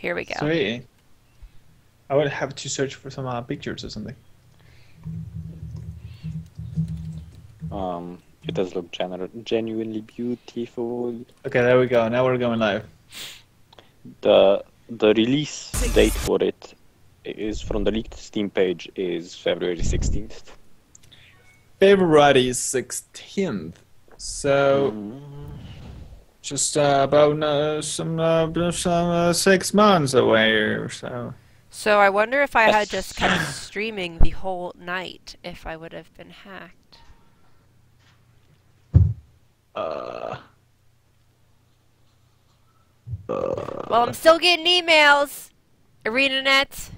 Here we go. Sweet. I would have to search for some pictures or something. It does look genuinely beautiful. Okay, there we go. Now we're going live. The release date for it is from the leaked Steam page is February 16th. February 16th. So just about some 6 months away or so. So I wonder if I had just kept streaming the whole night, if I would have been hacked. Well, I'm still getting emails. ArenaNet.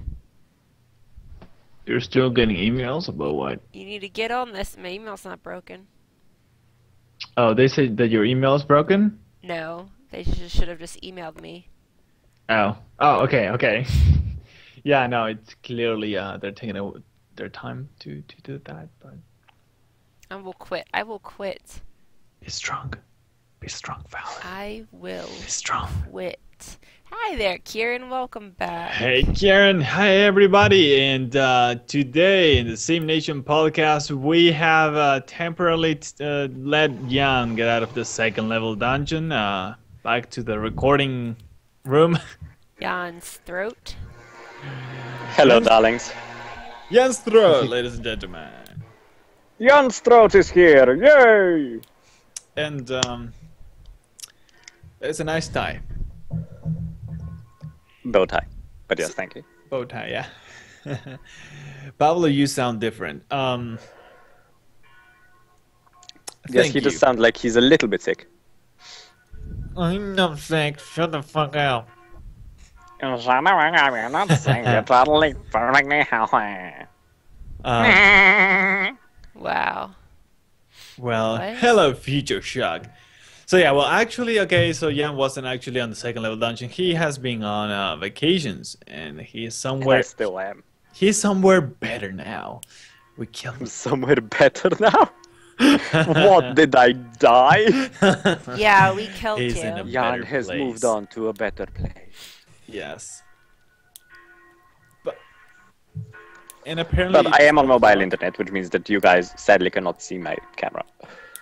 You're still getting emails about what? You need to get on this. My email's not broken. Oh, they said that your email is broken? No, they should have just emailed me. Oh, okay. Yeah, no, it's clearly they're taking their time to do that, but I will quit. I will quit. be strong, Fallon. I will Be strong. quit. Hi there, Kieran. Welcome back. Hey, Karen. Hi, everybody. And today in the SimNation Podcast, we have temporarily let Jan get out of the second level dungeon, back to the recording room. Jan's throat. Hello, darlings. Jan's throat, ladies and gentlemen. Jan's throat is here! Yay! And it's a nice tie. Bow tie. But yes, thank you. Bow tie, yeah. Pablo, you sound different. Yes, Thank he you. does sound like he's a little bit sick. I'm not sick. Shut the fuck up. Wow. Well, What? hello, Future Shock. So yeah, well, actually, okay, so Jan wasn't actually on the second level dungeon. He has been on vacations, and he's And I somewhere. still am. He's somewhere better now. We killed him. Somewhere better now? What, did I die? Yeah, we killed He's you. in a- Jan Better has place. moved on to a better place. Yes. And apparently. But I am on mobile internet, which means that you guys sadly cannot see my camera.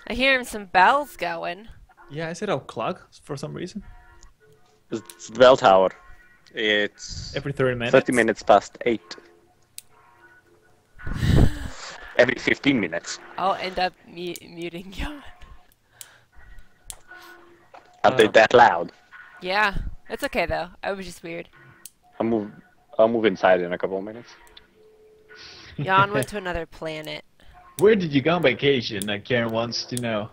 I hear some bells going. Yeah, I said o'clock for some reason. It's the bell tower. It's Every 30 minutes. 30 minutes past 8. Every 15 minutes. I'll end up muting Jan. Are they that loud? Yeah, it's okay though. I was just weird. I'll move inside in a couple of minutes. Jan went to another planet. Where did you go on vacation? Karen wants to know.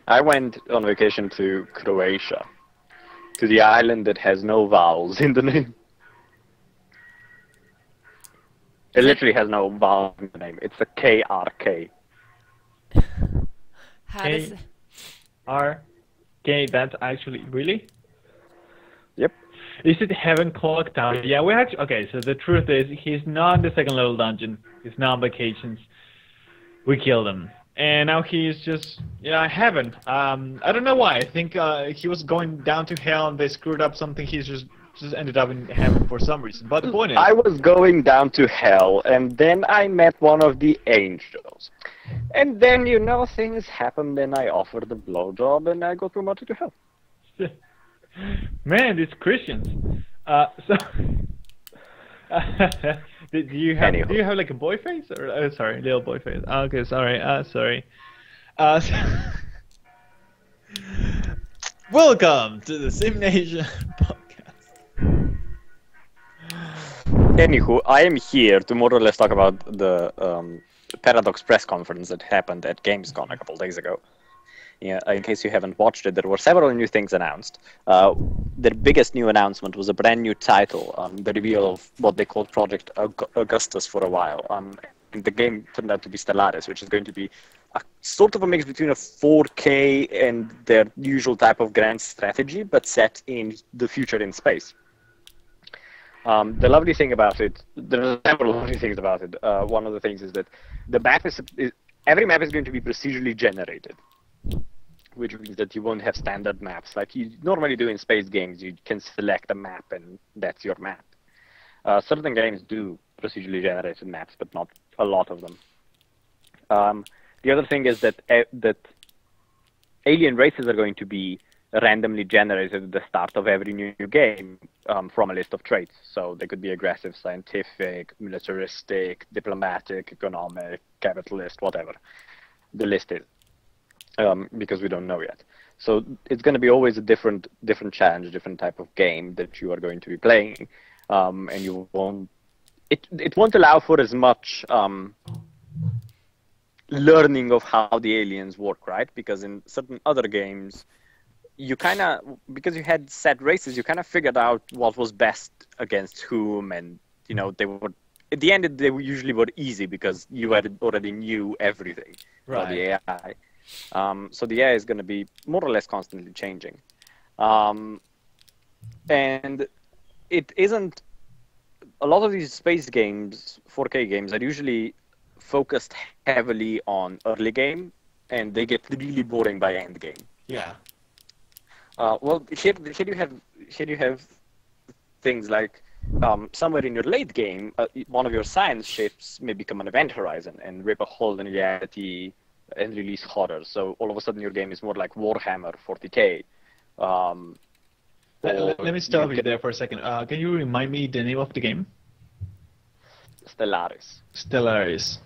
I went on vacation to Croatia. To the island that has no vowels in the name. It literally has no vowels in the name. It's a KRK. How does Okay, that's actually really. Yep. Is it Heaven Clock Tower? Yeah, we actually. Okay, so the truth is, he's not in the second level dungeon. He's not on vacations. We killed him, and now he's just Heaven. I don't know why. I think he was going down to hell, and they screwed up something. He's just ended up in heaven for some reason. But the point is, I was going down to hell, and then I met one of the angels. And then, things happened, and I offered a blowjob, and I got promoted to hell. man, these Christians. So, do you have like a boy face or sorry, little boy face? Okay, sorry. Welcome to the SimNation Podcast. Anywho, I am here to more or less talk about the Paradox press conference that happened at Gamescom a couple days ago. Yeah, in case you haven't watched it, there were several new things announced. Their biggest new announcement was a brand new title, the reveal of what they called Project Augustus for a while. And the game turned out to be Stellaris, which is going to be a sort of a mix between a 4K and their usual type of grand strategy, but set in the future in space. The lovely thing about it, there are several lovely things about it. One of the things is that the map every map is going to be procedurally generated. which means that you won't have standard maps like you normally do in space games. You can select a map and that's your map. Certain games do procedurally generated maps, but not a lot of them. The other thing is that alien races are going to be randomly generated at the start of every new game from a list of traits. So they could be aggressive, scientific, militaristic, diplomatic, economic, capitalist, whatever the list is, because we don't know yet. So it's going to be always a different challenge, different type of game that you are going to be playing, and you won't. It won't allow for as much learning of how the aliens work, right? Because in certain other games, because you had set races, you kind of figured out what was best against whom, and they were at the end they usually were easy because you already knew everything about the AI. So the AI is going to be more or less constantly changing, and it isn't. A lot of these space games, 4K games, are usually focused heavily on early game, and they get really boring by end game. Yeah. Well, here you have things like somewhere in your late game, one of your science ships may become an event horizon and rip a hole in reality and release horror. So all of a sudden your game is more like Warhammer 40K. Let me stop you there for a second. Can you remind me the name of the game? Stellaris. Stellaris.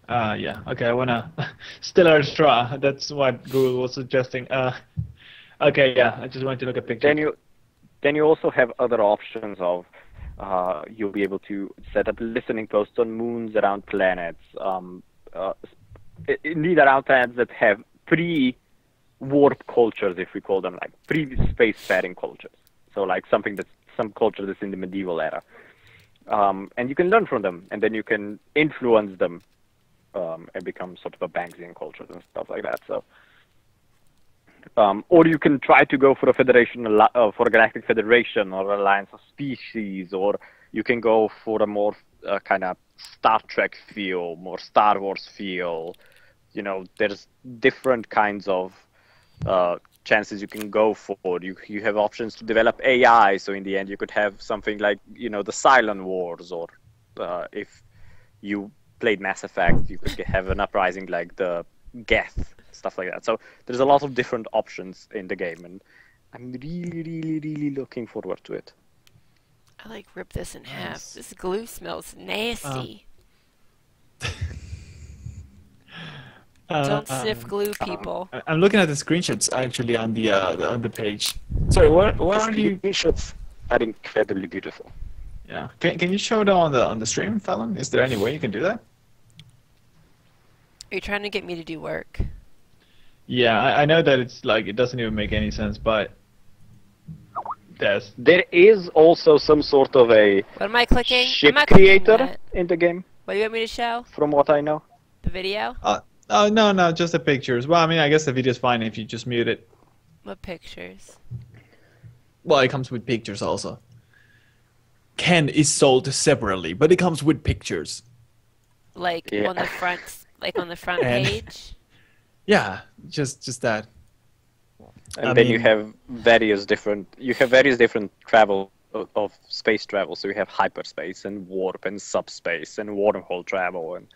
Yeah. Okay, I wanna Stellaris Tra. That's what Google was suggesting. Okay, yeah. I just wanted to look at pictures. Then you also have other options of you'll be able to set up listening posts on moons around planets. Indeed, around planets that have pre-warp cultures, if we call them, like pre-spacefaring cultures. So like some culture that's in the medieval era. And you can learn from them, and then you can influence them and become sort of a Banksian culture and stuff like that. So, or you can try to go for a federation, for a galactic federation or alliance of species, or you can go for a more kind of Star Trek feel, more Star Wars feel. There's different kinds of chances you can go for. You have options to develop AI, so in the end you could have something like the Cylon Wars, or if you played Mass Effect, you could have an uprising like the Geth, stuff like that. So there's a lot of different options in the game, and I'm really, really, really looking forward to it. I rip this in half. This glue smells nasty. Don't sniff glue, people. I'm looking at the screenshots actually on the page. Sorry, what are you? Screenshots are incredibly beautiful. Yeah. Can you show it on the stream, Fallon? Is there any way you can do that? Are you trying to get me to do work? Yeah, I know that it's it doesn't even make any sense, but there is also some sort of a what am I clicking? ship I'm not creator in the game. What do you want me to show? From what I know. The video? Oh, no, just the pictures. Well, I mean, I guess the video's fine if you just mute it. What pictures? Well, it comes with pictures also. Ken is sold separately, but it comes with pictures. On the front page? Yeah, just that. And then you have various different travel of space travel. So you have hyperspace and warp and subspace and wormhole travel, and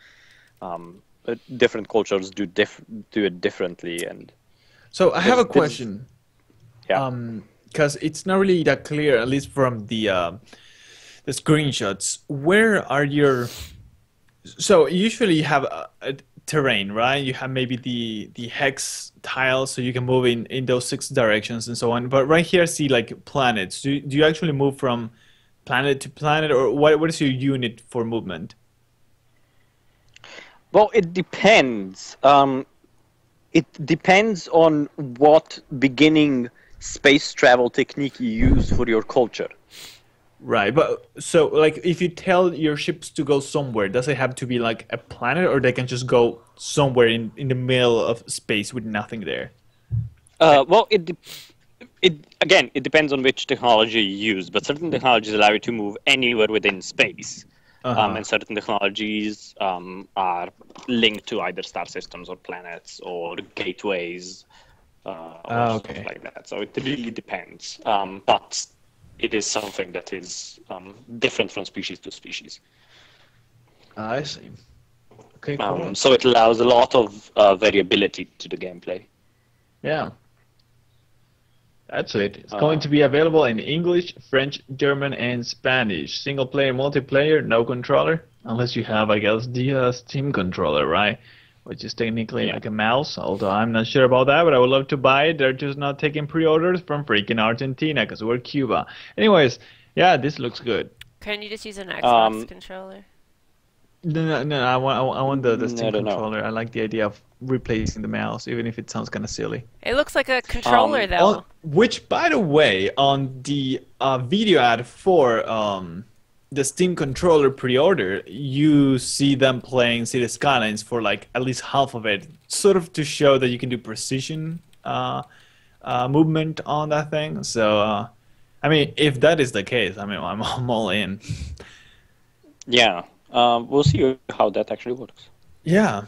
different cultures do it differently. And so I have a question. Yeah. Because it's not really that clear, at least from the screenshots. Where are your? So usually you have a terrain, right? You have maybe the hex tiles, so you can move in those 6 directions and so on. But right here, I see planets. Do you actually move from planet to planet, or what is your unit for movement? Well, it depends. It depends on what beginning space travel technique you use for your culture. Right, but so if you tell your ships to go somewhere, does it have to be a planet, or they can just go somewhere in the middle of space with nothing there? Well, it depends on which technology you use, but certain technologies allow you to move anywhere within space. And certain technologies are linked to either star systems or planets or gateways or okay. stuff like that. So it really depends. But it is something that is different from species to species. I see. Okay, cool. So it allows a lot of variability to the gameplay. Yeah. That's it. It's going to be available in English, French, German, and Spanish. Single player, multiplayer, no controller. Unless you have, I guess, the Steam controller, right? Which is technically like a mouse, although I'm not sure about that, but I would love to buy it. They're just not taking pre-orders from freaking Argentina because we're Cuba. Anyways, yeah, this looks good. Couldn't you just use an Xbox controller? No, I want the Steam don't know. controller. I like the idea of replacing the mouse, even if it sounds kind of silly. It looks like a controller, though. Which, by the way, on the video ad for the Steam controller pre-order, you see them playing City Skylines for like at least half of it, sort of to show that you can do precision movement on that thing. So, I mean, if that is the case, I mean, I'm all in. Yeah. We'll see how that actually works. Yeah.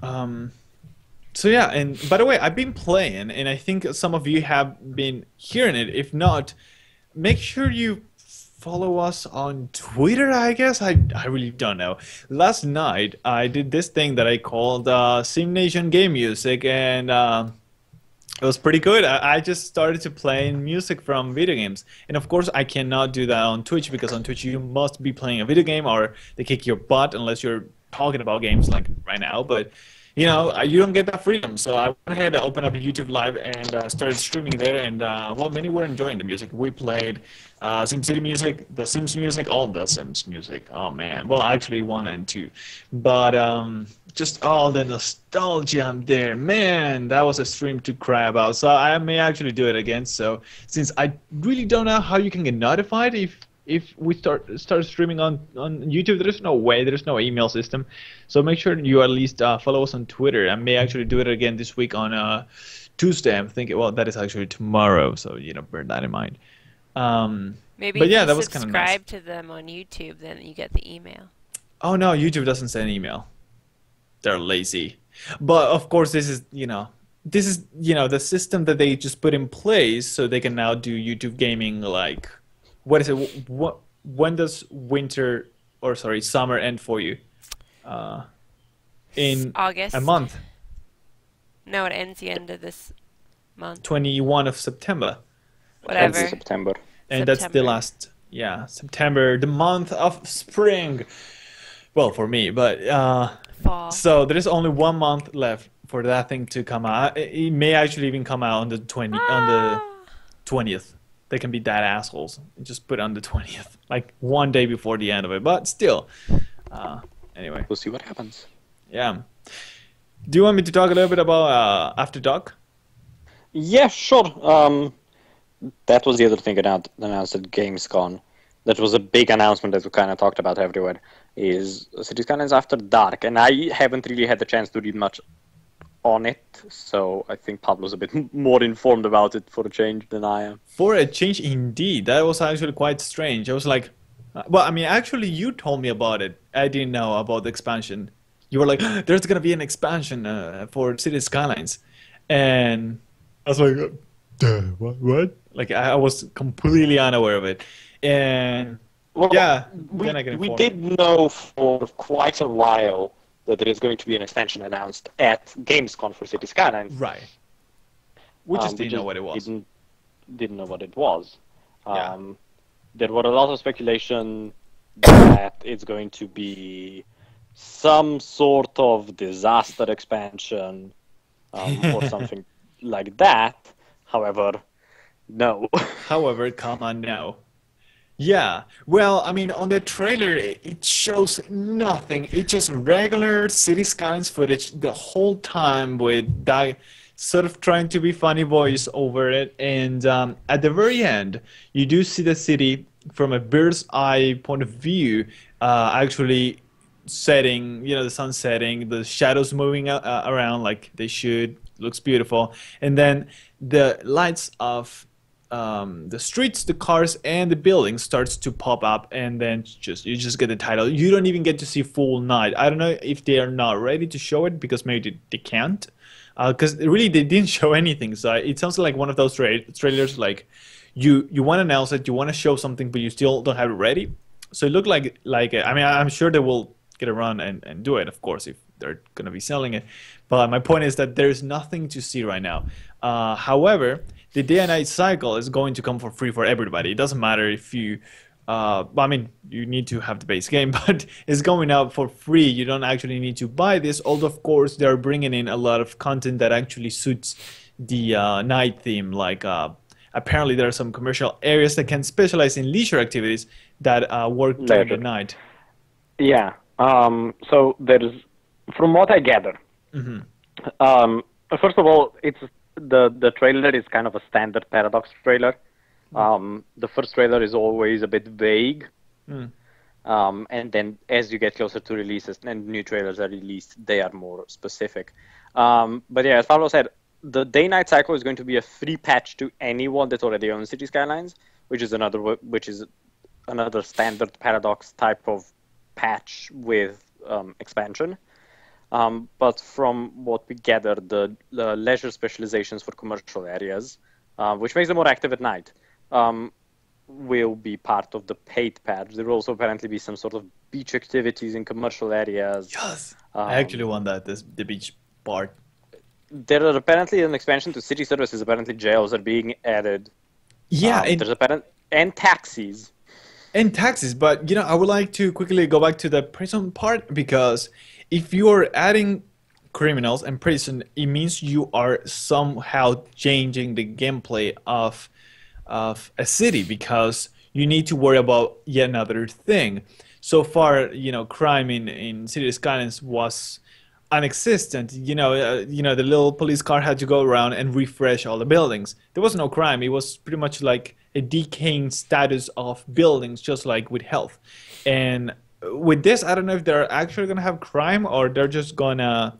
So yeah, and by the way, I've been playing, and I think some of you have been hearing it. If not, make sure you follow us on Twitter, I guess. I really don't know. Last night, I did this thing that I called SimNation Game Music, and it was pretty good. I just started to play music from video games. And of course, I cannot do that on Twitch, because on Twitch you must be playing a video game or they kick your butt unless you're talking about games like right now. But, you know, you don't get that freedom. So I went ahead and opened up a YouTube Live and started streaming there. And, well, many were enjoying the music. We played SimCity music, The Sims music, all the Sims music. Oh, man. Well, actually 1 and 2. But just all the nostalgia there. Man, that was a stream to cry about. So I may actually do it again. So since I really don't know how you can get notified if we start streaming on YouTube, there's no way, there's no email system. So make sure you at least follow us on Twitter. I may actually do it again this week on Tuesday. I'm thinking, well, that is actually tomorrow. So, you know, bear that in mind. Maybe but if yeah, you that was kind of nice. subscribe to them on YouTube, then you get the email. Oh no, YouTube doesn't send email. They're lazy. But of course, this is the system that they just put in place so they can now do YouTube gaming. Like, what is it? When does summer end for you? In August. A month. No, it ends the end of this month. 21 of September. Whatever. Ends September. And that's the last, September, the month of spring. Well, for me, but Fall. So there is only 1 month left for that thing to come out. It may actually even come out on the 20th. They can be that assholes and just put it on the 20th, like 1 day before the end of it. But still, anyway. We'll see what happens. Yeah. Do you want me to talk a little bit about After Dark? Yeah, sure. That was the other thing announced at Gamescom. That was a big announcement that we kind of talked about everywhere. Is Cities Skylines After Dark, and I haven't really had the chance to read much on it, so I think Pablo's a bit more informed about it for a change than I am. For a change, indeed. That was actually quite strange. I was like, well, I mean, actually, you told me about it. I didn't know about the expansion. You were like, there's going to be an expansion for Cities Skylines. And I was like, what? Like, I was completely unaware of it. And well, yeah, we did know for quite a while that there is going to be an extension announced at Gamescom for Cities Skylines. Right. We just didn't know what it was. Didn't know what it was. There were a lot of speculation that it's going to be some sort of disaster expansion or something like that. However, no. However, no. Yeah, well, I mean, on the trailer, it shows nothing. It's just regular City Skylines footage the whole time with that sort of trying to be funny voice over it. And at the very end, you do see the city from a bird's eye point of view, actually setting, the sun setting, the shadows moving around like they should. Looks beautiful. And then the lights of the streets, the cars, and the buildings starts to pop up, and then you just get the title. You don't even get to see full night. I don't know if they are not ready to show it because maybe they can't, because really they didn't show anything. So it sounds like one of those trailers like you want to announce it, you want to show something, but you still don't have it ready. So it looked like I mean, I'm sure they will get around and do it, of course, if they're gonna be selling it. But my point is that there's nothing to see right now. However, the day and night cycle is going to come for free for everybody. It doesn't matter if you I mean, you need to have the base game, but it's going out for free. You don't actually need to buy this, although of course they're bringing in a lot of content that actually suits the night theme. Like apparently there are some commercial areas that can specialize in leisure activities that work during the night. Yeah. So there's, from what I gather, first of all, it's the trailer is kind of a standard Paradox trailer. The first trailer is always a bit vague, and then as you get closer to releases and new trailers are released, they are more specific. But yeah, as Pablo said, the DayNight Cycle is going to be a free patch to anyone that already owns City Skylines, which is another standard Paradox type of patch with expansion. But from what we gather, the leisure specializations for commercial areas, which makes them more active at night, will be part of the paid patch. There will also apparently be some sort of beach activities in commercial areas. Yes, I actually want that, the beach part. There are apparently an expansion to city services. Apparently jails are being added. Yeah, and taxis. And taxes, but I would like to quickly go back to the prison part, because if you are adding criminals and prison, it means you are somehow changing the gameplay of a city, because you need to worry about yet another thing. So far, crime in City Skylines was non-existent. The little police car had to go around and refresh all the buildings. There was no crime. It was pretty much like a decaying status of buildings, just like with health. And with this, I don't know if they're actually going to have crime, or they're just going to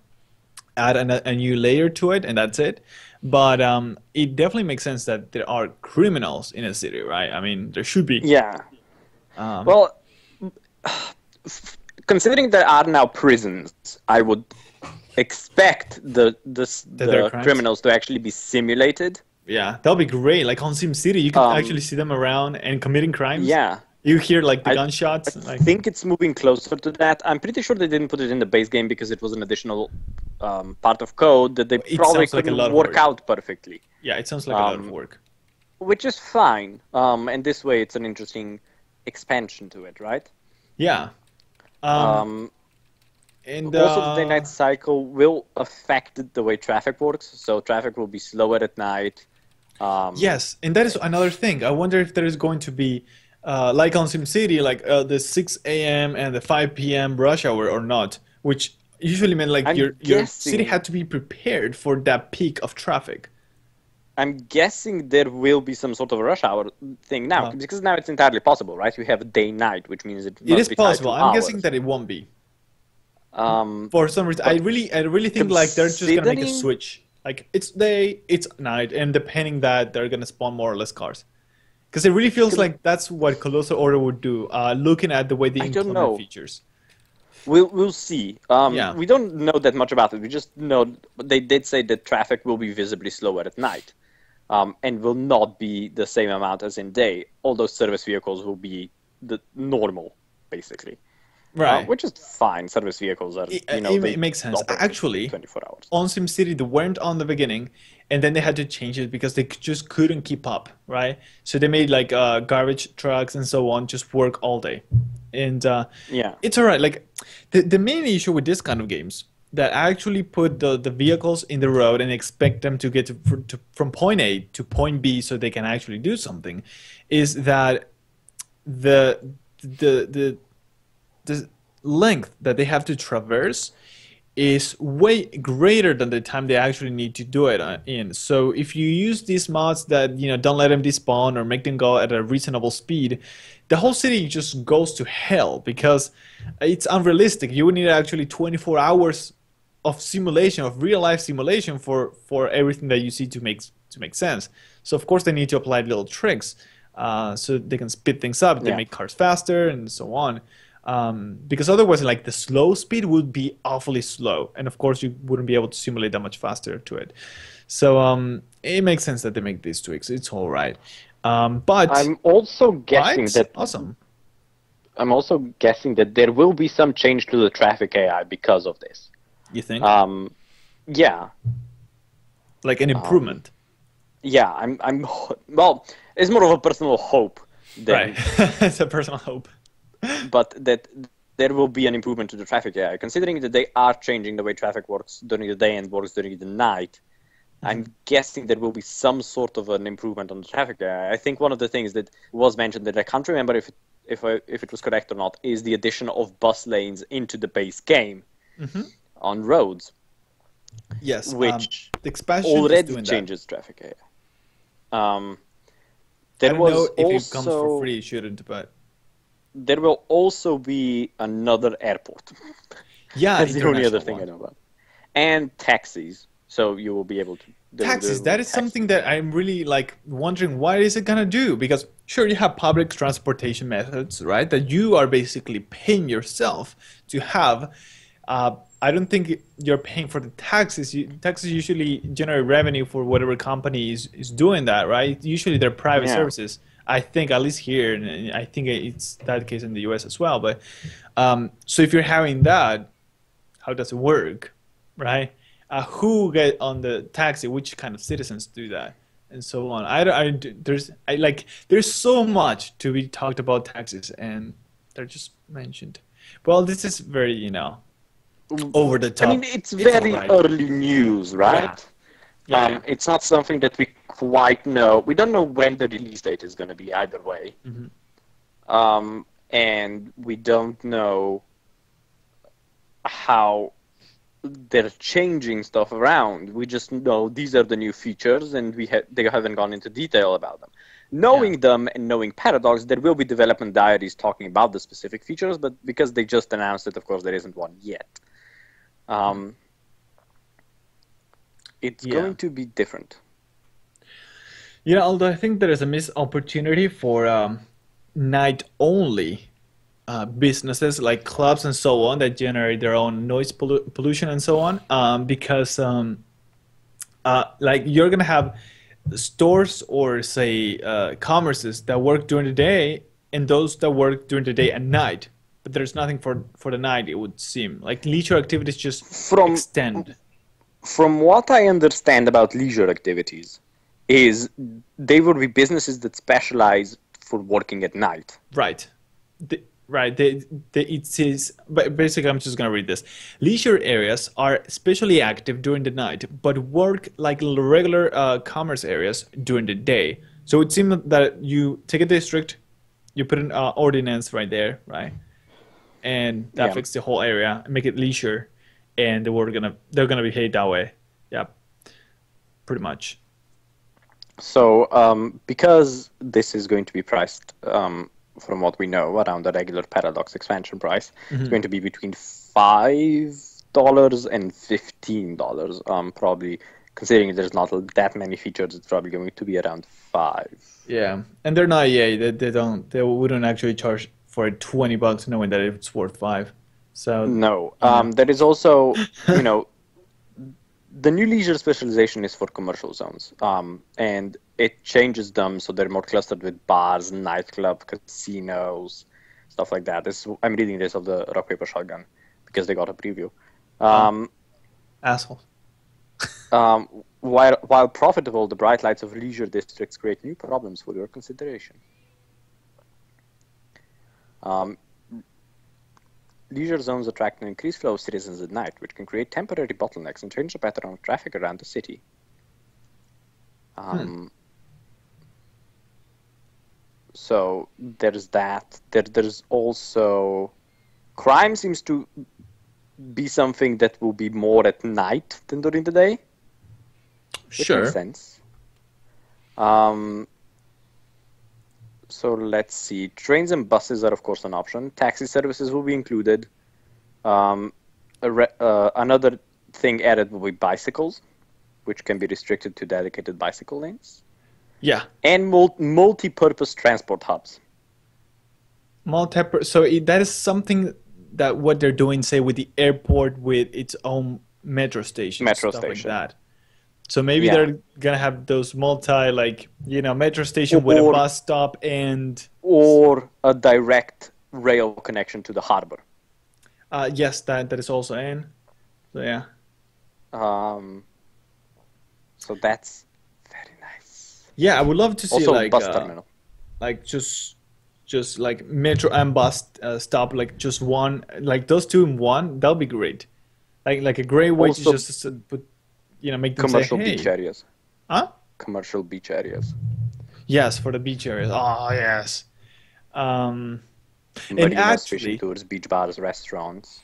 add a new layer to it, and that's it. But it definitely makes sense that there are criminals in a city, right? I mean, there should be. Yeah. Well, considering there are now prisons, I would expect the criminals to actually be simulated. Yeah, that'll be great. Like on SimCity, you can actually see them around and committing crimes. Yeah. You hear like the gunshots. I think it's moving closer to that. I'm pretty sure they didn't put it in the base game because it was an additional part of code that they probably couldn't work out perfectly. Yeah, it sounds like a lot of work. Which is fine. And this way it's an interesting expansion to it, right? Yeah. And also the DayNight Cycle will affect the way traffic works. So traffic will be slower at night. Yes, and that is another thing. I wonder if there is going to be, like on SimCity, like the 6 a.m. and the 5 p.m. rush hour or not, which usually meant like your city had to be prepared for that peak of traffic. I'm guessing there will be some sort of rush hour thing now, because now it's entirely possible, right? You have day-night, which means it is possible. I'm guessing that it won't be. For some reason, I really think like they're just gonna make a switch. Like it's day, it's night, and depending that they're gonna spawn more or less cars. Because it really feels like that's what Colossal Order would do. Looking at the way they implement features. We'll see. We don't know that much about it. We just know they did say that traffic will be visibly slower at night, and will not be the same amount as in day. All those service vehicles will be the normal, basically. Right. Which is fine. Service vehicles are, it makes sense. Actually, 24 hours. On SimCity, they weren't on the beginning, and then they had to change it because they just couldn't keep up, right? So they made like garbage trucks and so on just work all day. And it's all right. Like the main issue with this kind of games that actually put the vehicles in the road and expect them to get from point A to point B so they can actually do something is that the length that they have to traverse is way greater than the time they actually need to do it in. So if you use these mods that don't let them despawn or make them go at a reasonable speed, the whole city just goes to hell because it's unrealistic. You would need actually 24 hours of simulation, of real life simulation for everything that you see to make sense. So of course they need to apply little tricks so they can speed things up. They make cars faster and so on. Because otherwise, like the slow speed would be awfully slow, and of course you wouldn't be able to simulate that much faster to it. So it makes sense that they make these tweaks. It's all right. But I'm also guessing right? that Awesome. I'm also guessing that there will be some change to the traffic AI because of this. You think? Yeah. Like an improvement. Yeah, well, it's more of a personal hope than, Right. It's a personal hope. but that there will be an improvement to the traffic AI. Considering that they are changing the way traffic works during the day and works during the night, I'm guessing there will be some sort of an improvement on the traffic AI. I think one of the things that was mentioned, that I can't remember if it was correct or not, is the addition of bus lanes into the base game on roads. Yes, which the expansion is already doing changes traffic AI. I There don't was know if also it comes for free, it shouldn't, but there will also be another airport. yeah, That's the only other international thing one. I know about. And taxis, so you will be able to. Taxis, that is something that I'm really like wondering what is it gonna do, because sure, you have public transportation methods, right, that you are basically paying yourself to have. I don't think you're paying for the taxes. Taxes usually generate revenue for whatever company is doing that, right? Usually they're private services. I think, at least here, and I think it's that case in the US as well. But so if you're having that, how does it work, right? Who get on the taxi? Which kind of citizens do that, and so on. There's so much to be talked about taxes, and they're just mentioned. Well, this is very over the top. I mean, it's very all right. early news, right? Yeah. It's not something that we quite know. We don't know when the release date is going to be either way. And we don't know how they're changing stuff around. We just know these are the new features, and they haven't gone into detail about them. Knowing them and knowing Paradox, there will be development diaries talking about the specific features, but because they just announced it, of course, there isn't one yet. It's going to be different. Yeah, although I think there is a missed opportunity for night-only businesses like clubs and so on that generate their own noise pollution and so on, because like you're gonna have stores or say commerces that work during the day and those that work during the day and night, but there's nothing for the night. It would seem like leisure activities just extend. From what I understand about leisure activities, is they would be businesses that specialize for working at night. Right. It says, but basically, I'm just going to read this. Leisure areas are especially active during the night, but work like regular commerce areas during the day. So it seems that you take a district, you put an ordinance right there, right? And that fixes the whole area, and make it leisure, and they're gonna behave that way. Yeah, pretty much. So because this is going to be priced, from what we know, around the regular Paradox expansion price, it's going to be between $5 and $15. Probably, considering there's not that many features, it's probably going to be around $5. Yeah, and they're not EA. They wouldn't actually charge for it $20, knowing that it's worth $5. So no, there is also, the new leisure specialization is for commercial zones, and it changes them so they're more clustered with bars, nightclub, casinos, stuff like that. I'm reading this of the Rock Paper Shotgun because they got a preview. Asshole. While profitable, the bright lights of leisure districts create new problems for your consideration. Leisure zones attract an increased flow of citizens at night, which can create temporary bottlenecks and change the pattern of traffic around the city. So there's that. There's also crime seems to be something that will be more at night than during the day. Which makes sense. So let's see. Trains and buses are, of course, an option. Taxi services will be included. Another thing added will be bicycles, which can be restricted to dedicated bicycle lanes. Yeah. And multi-purpose transport hubs. That is something that what they're doing, say, with the airport with its own metro station, like that. So maybe they're gonna have those metro station with a bus stop or a direct rail connection to the harbor. Yes, that is also in. So yeah. So that's very nice. Yeah, I would love to see also bus terminal. Like just like metro and bus stop, like just one, like those two in one. That'll be great. Like a great way to just put, make them commercial say, hey. beach areas. Huh? Commercial beach areas. Yes, for the beach areas. Oh yes. And actually, fishing tours, beach bars, restaurants.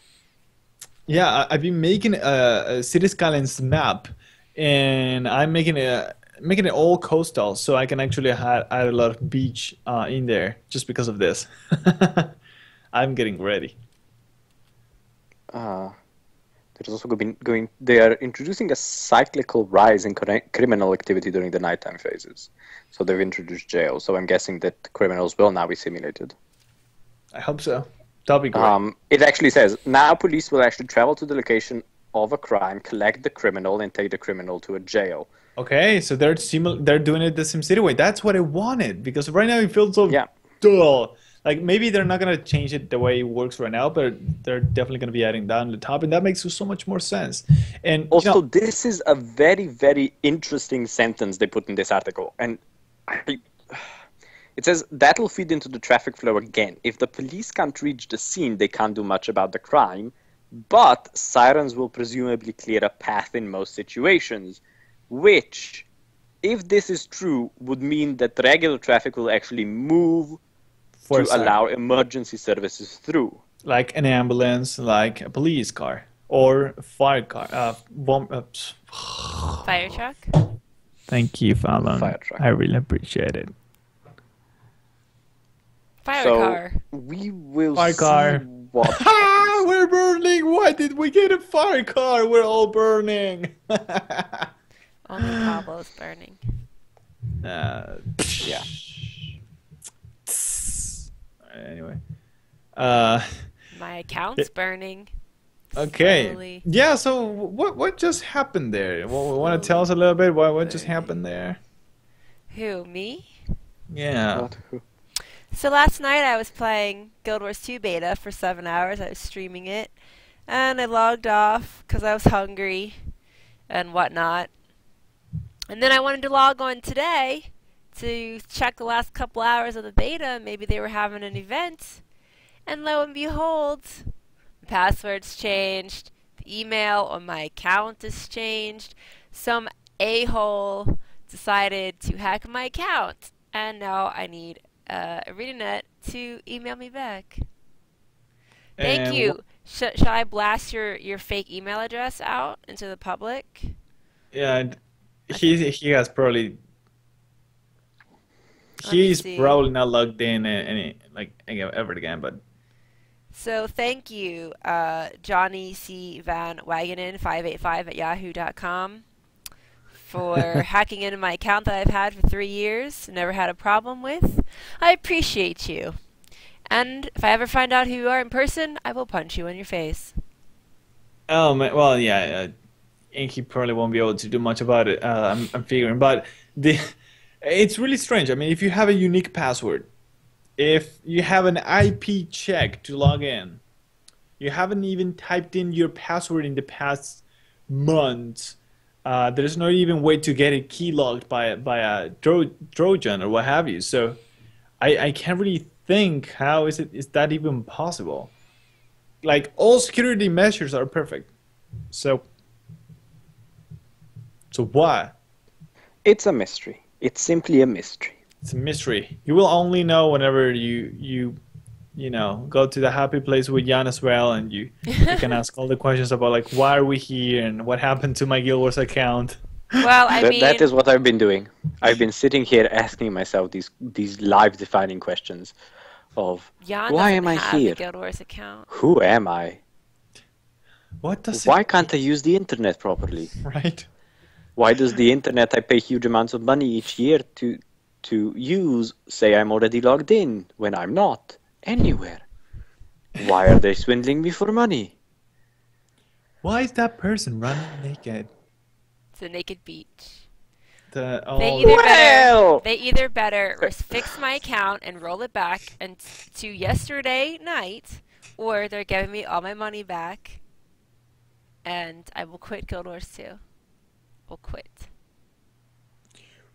Yeah, I've been making a City Skylines map, and I'm making it all coastal, so I can actually add a lot of beach in there just because of this. I'm getting ready. There's also they are introducing a cyclical rise in criminal activity during the nighttime phases. So they've introduced jails. So I'm guessing that criminals will now be simulated. I hope so. That'll be great. It actually says, now police will actually travel to the location of a crime, collect the criminal, and take the criminal to a jail. Okay, so they're doing it the SimCity way. That's what I wanted, because right now it feels so dull. Like, maybe they're not going to change it the way it works right now, but they're definitely going to be adding that on the top, and that makes so much more sense. And also, this is a very, very interesting sentence they put in this article. And it says, that'll feed into the traffic flow again. If the police can't reach the scene, they can't do much about the crime, but sirens will presumably clear a path in most situations, which, if this is true, would mean that regular traffic will actually move to allow emergency services through. Like an ambulance, like a police car, or a fire car. Fire truck? Thank you, Fallon. Fire truck. I really appreciate it. Fire car. We will fire car. What we're burning! Why did we get a fire car? We're all burning! Only Pablo's burning. Yeah. Anyway. My account's burning. Okay. Slowly. Yeah, so what just happened there? Want to tell us a little bit what just happened there? Who, me? Yeah. So last night I was playing Guild Wars 2 beta for 7 hours. I was streaming it. And I logged off because I was hungry and whatnot. And then I wanted to log on today to check the last couple hours of the beta. Maybe they were having an event. And lo and behold, the password's changed. The email on my account is changed. Some a-hole decided to hack my account. And now I need ArenaNet to email me back. Thank you. Shall I blast your fake email address out into the public? Yeah, he has probably... He's probably not logged in ever again, but... So thank you, Johnny C. Van Wagenen 585 at yahoo.com for hacking into my account that I've had for 3 years, never had a problem with. I appreciate you. And if I ever find out who you are in person, I will punch you in your face. Oh, man, well, yeah, Inky probably won't be able to do much about it, I'm figuring, but it's really strange. I mean, if you have a unique password, if you have an IP check to log in, you haven't even typed in your password in the past month, there's no even way to get it keylogged by a Trojan or what have you. So I can't really think how is that even possible. Like, all security measures are perfect. So what? It's a mystery. It's simply a mystery. It's a mystery. You will only know whenever you go to the happy place with Jan as well, and you can ask all the questions about, like, why are we here and what happened to my Guild Wars account. Well, I mean, that is what I've been doing. I've been sitting here asking myself these life-defining questions of Jan why am I have here? A Guild Wars account. Who am I? Why can't I use the internet properly? Right. Why does the internet I pay huge amounts of money each year to use say I'm already logged in when I'm not? Anywhere. Why are they swindling me for money? Why is that person running naked? It's a naked beach. The, They oh, either Well! better fix my account and roll it back to yesterday night, or they're giving me all my money back, and I will quit Guild Wars 2. Will quit.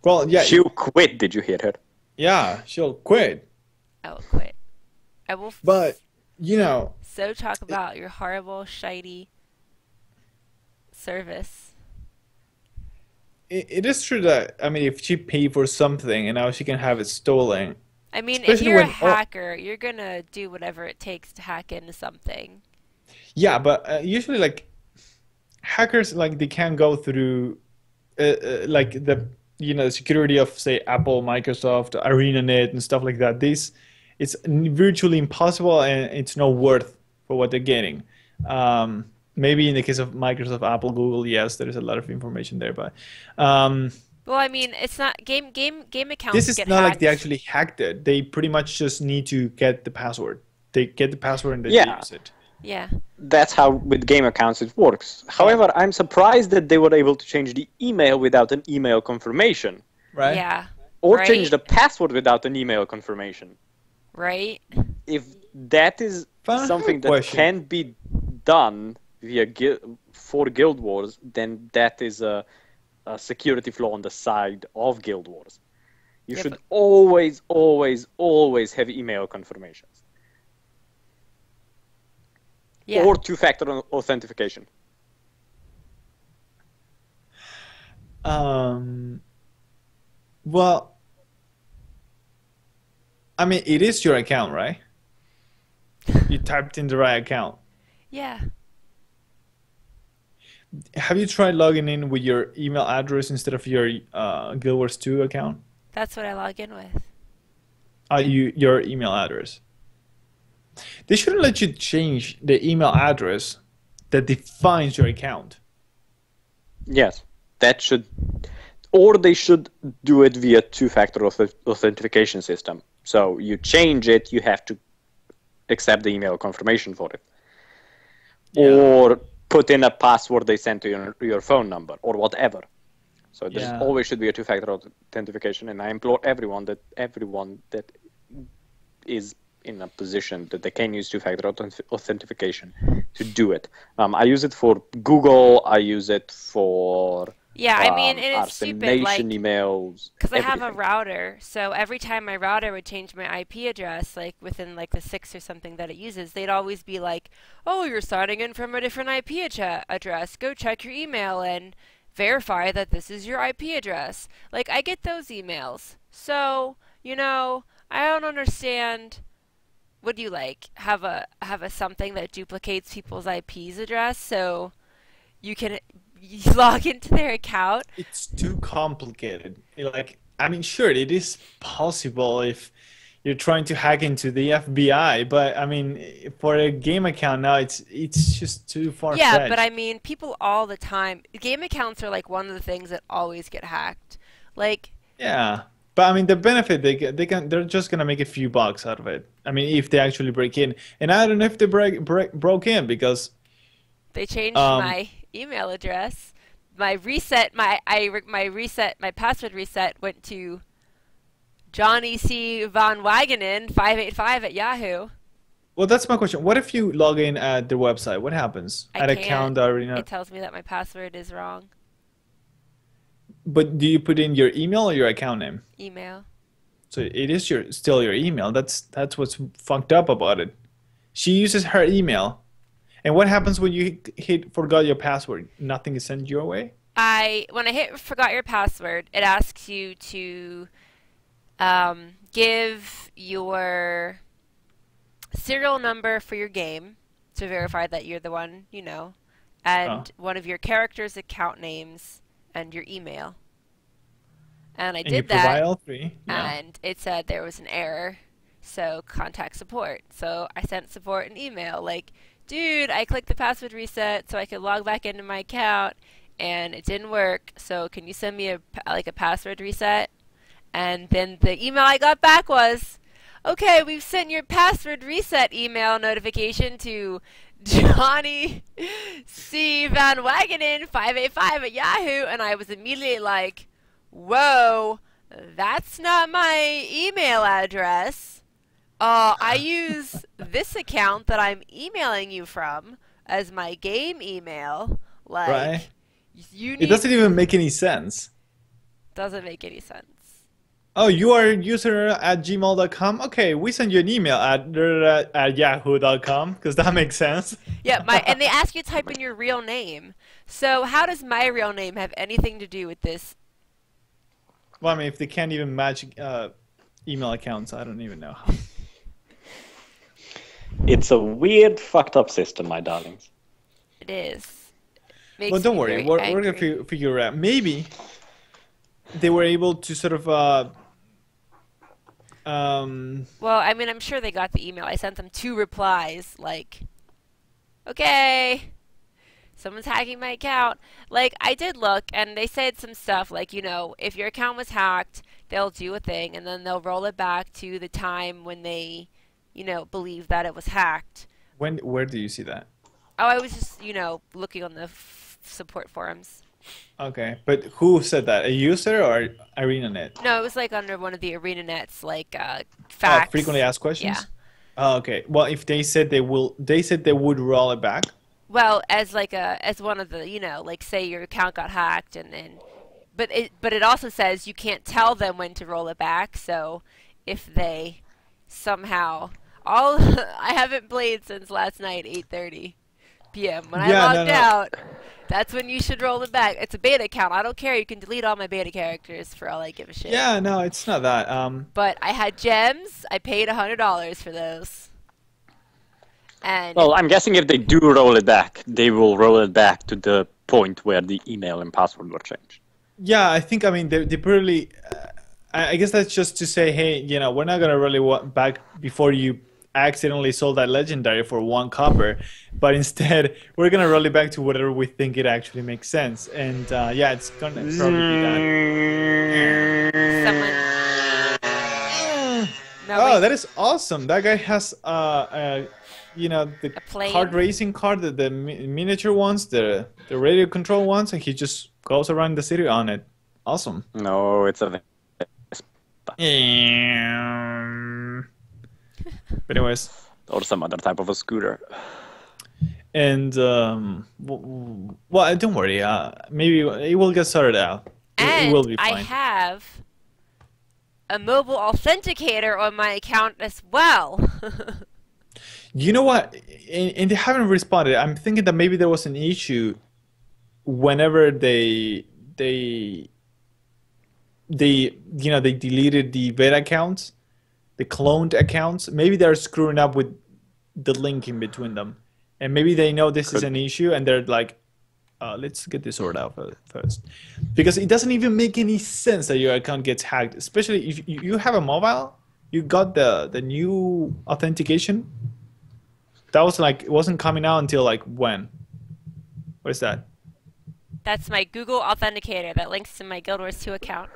well, yeah, She'll quit, did you hear her? yeah, she'll quit. I will quit. I will. But you know, So talk about your horrible, shitey service. it is true that I mean, if she paid for something and now she can have it stolen. I mean, if Especially you're a when- hacker, you're gonna do whatever it takes to hack into something. Yeah, but usually like hackers like they can go through like the security of say Apple, Microsoft, ArenaNet and stuff like that. This it's virtually impossible and it's no worth for what they're getting. Maybe in the case of Microsoft, Apple, Google, yes, there is a lot of information there, but Well, I mean, it's not game accounts this is get not like hacked. they actually hacked it. They pretty much just need to get the password. They get the password and they Yeah. use it. Yeah. That's how with game accounts it works. However, I'm surprised that they were able to change the email without an email confirmation. Right? Yeah. Or Right. change the password without an email confirmation. Right. If that is But I have something a that question. can be done via for Guild Wars, then that is a security flaw on the side of Guild Wars. You Yeah, should but- always, always, always have email confirmations. Yeah. Or two-factor authentication. Well, I mean, it is your account, right? You typed in the right account. Yeah. Have you tried logging in with your email address instead of your Guild Wars 2 account? That's what I log in with. Your email address. They shouldn't let you change the email address that defines your account. Yes, that should, or they should do it via two-factor authentication system. So you change it, you have to accept the email confirmation for it, Yeah. or put in a password they send to your phone number or whatever. So there Yeah. always should be a two-factor authentication, and I implore everyone that is in a position that they can use two-factor authentication to do it. I use it for Google. I use it for Yeah, I mean, and our it's stupid, SimNation like, emails. because I have a everything. router, so every time my router would change my IP address, like within like the 6 or something that it uses, they'd always be like, "Oh, you're signing in from a different IP address. Go check your email and verify that this is your IP address." Like, I get those emails, so I don't understand. Would you like have a something that duplicates people's IP's address so you can log into their account? It's too complicated. Like, I mean, sure, it is possible if you're trying to hack into the FBI, but I mean, for a game account now, it's just too far-fetched. Yeah, but I mean, people all the time. Game accounts are like one of the things that always get hacked. Like, Yeah, but I mean, the benefit they're just gonna make a few bucks out of it. I mean, if they actually break in, and I don't know if they broke in because they changed Um, my email address. My password reset went to Johnny C. Von Wagenen 585 at Yahoo. well, that's my question. What if you log in at their website? What happens I at can't. account arena? It tells me that my password is wrong. But do you put in your email or your account name? Email. So it is still your email. That's what's fucked up about it. She uses her email. And what happens when you hit forgot your password? Nothing is sent your way? When I hit forgot your password, it asks you to give your serial number for your game to verify that you're the one, and one of your characters' account names and your email. And I And you did provide that, all three. Yeah. and it said there was an error, so contact support. So I sent support an email like, "Dude, I clicked the password reset so I could log back into my account, and it didn't work. So can you send me a password reset?" And then the email I got back was, Okay, we've sent your password reset email notification to Johnny C. Van Wagenen 585 at Yahoo, and I was immediately like, whoa, that's not my email address. I use this account that I'm emailing you from as my game email. Like, Right. you It need... doesn't even make any sense. Doesn't make any sense. Oh, you are a user at gmail.com? Okay, we send you an email at yahoo.com because that makes sense. Yeah, and they ask you to type in your real name. So how does my real name have anything to do with this? Well, I mean, if they can't even match email accounts, I don't even know how. It's a weird, fucked up system, my darlings. It is. Makes Well, don't me worry. very We're angry. going to figure it out. Maybe they were able to sort of... Well, I mean, I'm sure they got the email. I sent them 2 replies, like, okay, someone's hacking my account. Like, I did look, and they said some stuff like, you know, if your account was hacked, they'll do a thing, and then they'll roll it back to the time when they, you know, believe that it was hacked. where do you see that? Oh, I was just, you know, looking on the support forums. Okay, but who said that? A user or ArenaNet? No, it was like under one of the ArenaNets, like facts. Frequently asked questions. Yeah. Oh, okay. Well, if they said they would roll it back. Well, as one of the, you know, like say your account got hacked but it also says you can't tell them when to roll it back. So if they somehow I haven't played since last night 8:30 p.m. when I logged out. That's when you should roll it back. It's a beta account. I don't care. You can delete all my beta characters for all I give a shit. Yeah, no, it's not that. But I had gems. I paid $100 for those. And Well, I'm guessing if they do roll it back, they will roll it back to the point where the email and password were changed. Yeah, I think, I mean, they probably... I guess that's just to say, hey, you know, we're not going to roll it back before you accidentally sold that legendary for 1 copper, but instead we're gonna roll it back to whatever we think it actually makes sense. And yeah, it's gonna probably be that. No, That is awesome. That guy has you know, the plane? kart racing car, the miniature ones, the radio control ones, and he just goes around the city on it. Awesome. No, it's a... But anyways, or some other type of a scooter. and well, don't worry. Maybe it will get sorted out. and It will be fine. I have a mobile authenticator on my account as well. You know what? And they haven't responded. I'm thinking that maybe there was an issue whenever they deleted the beta accounts, the cloned accounts. Maybe they're screwing up with the link in between them, and maybe they know this is an issue, and they're like, let's get this sorted out first, because it doesn't even make any sense that your account gets hacked, especially if you have a mobile. You got the new authentication. That was like, it wasn't coming out until like when? What is that? That's my Google Authenticator that links to my Guild Wars 2 account.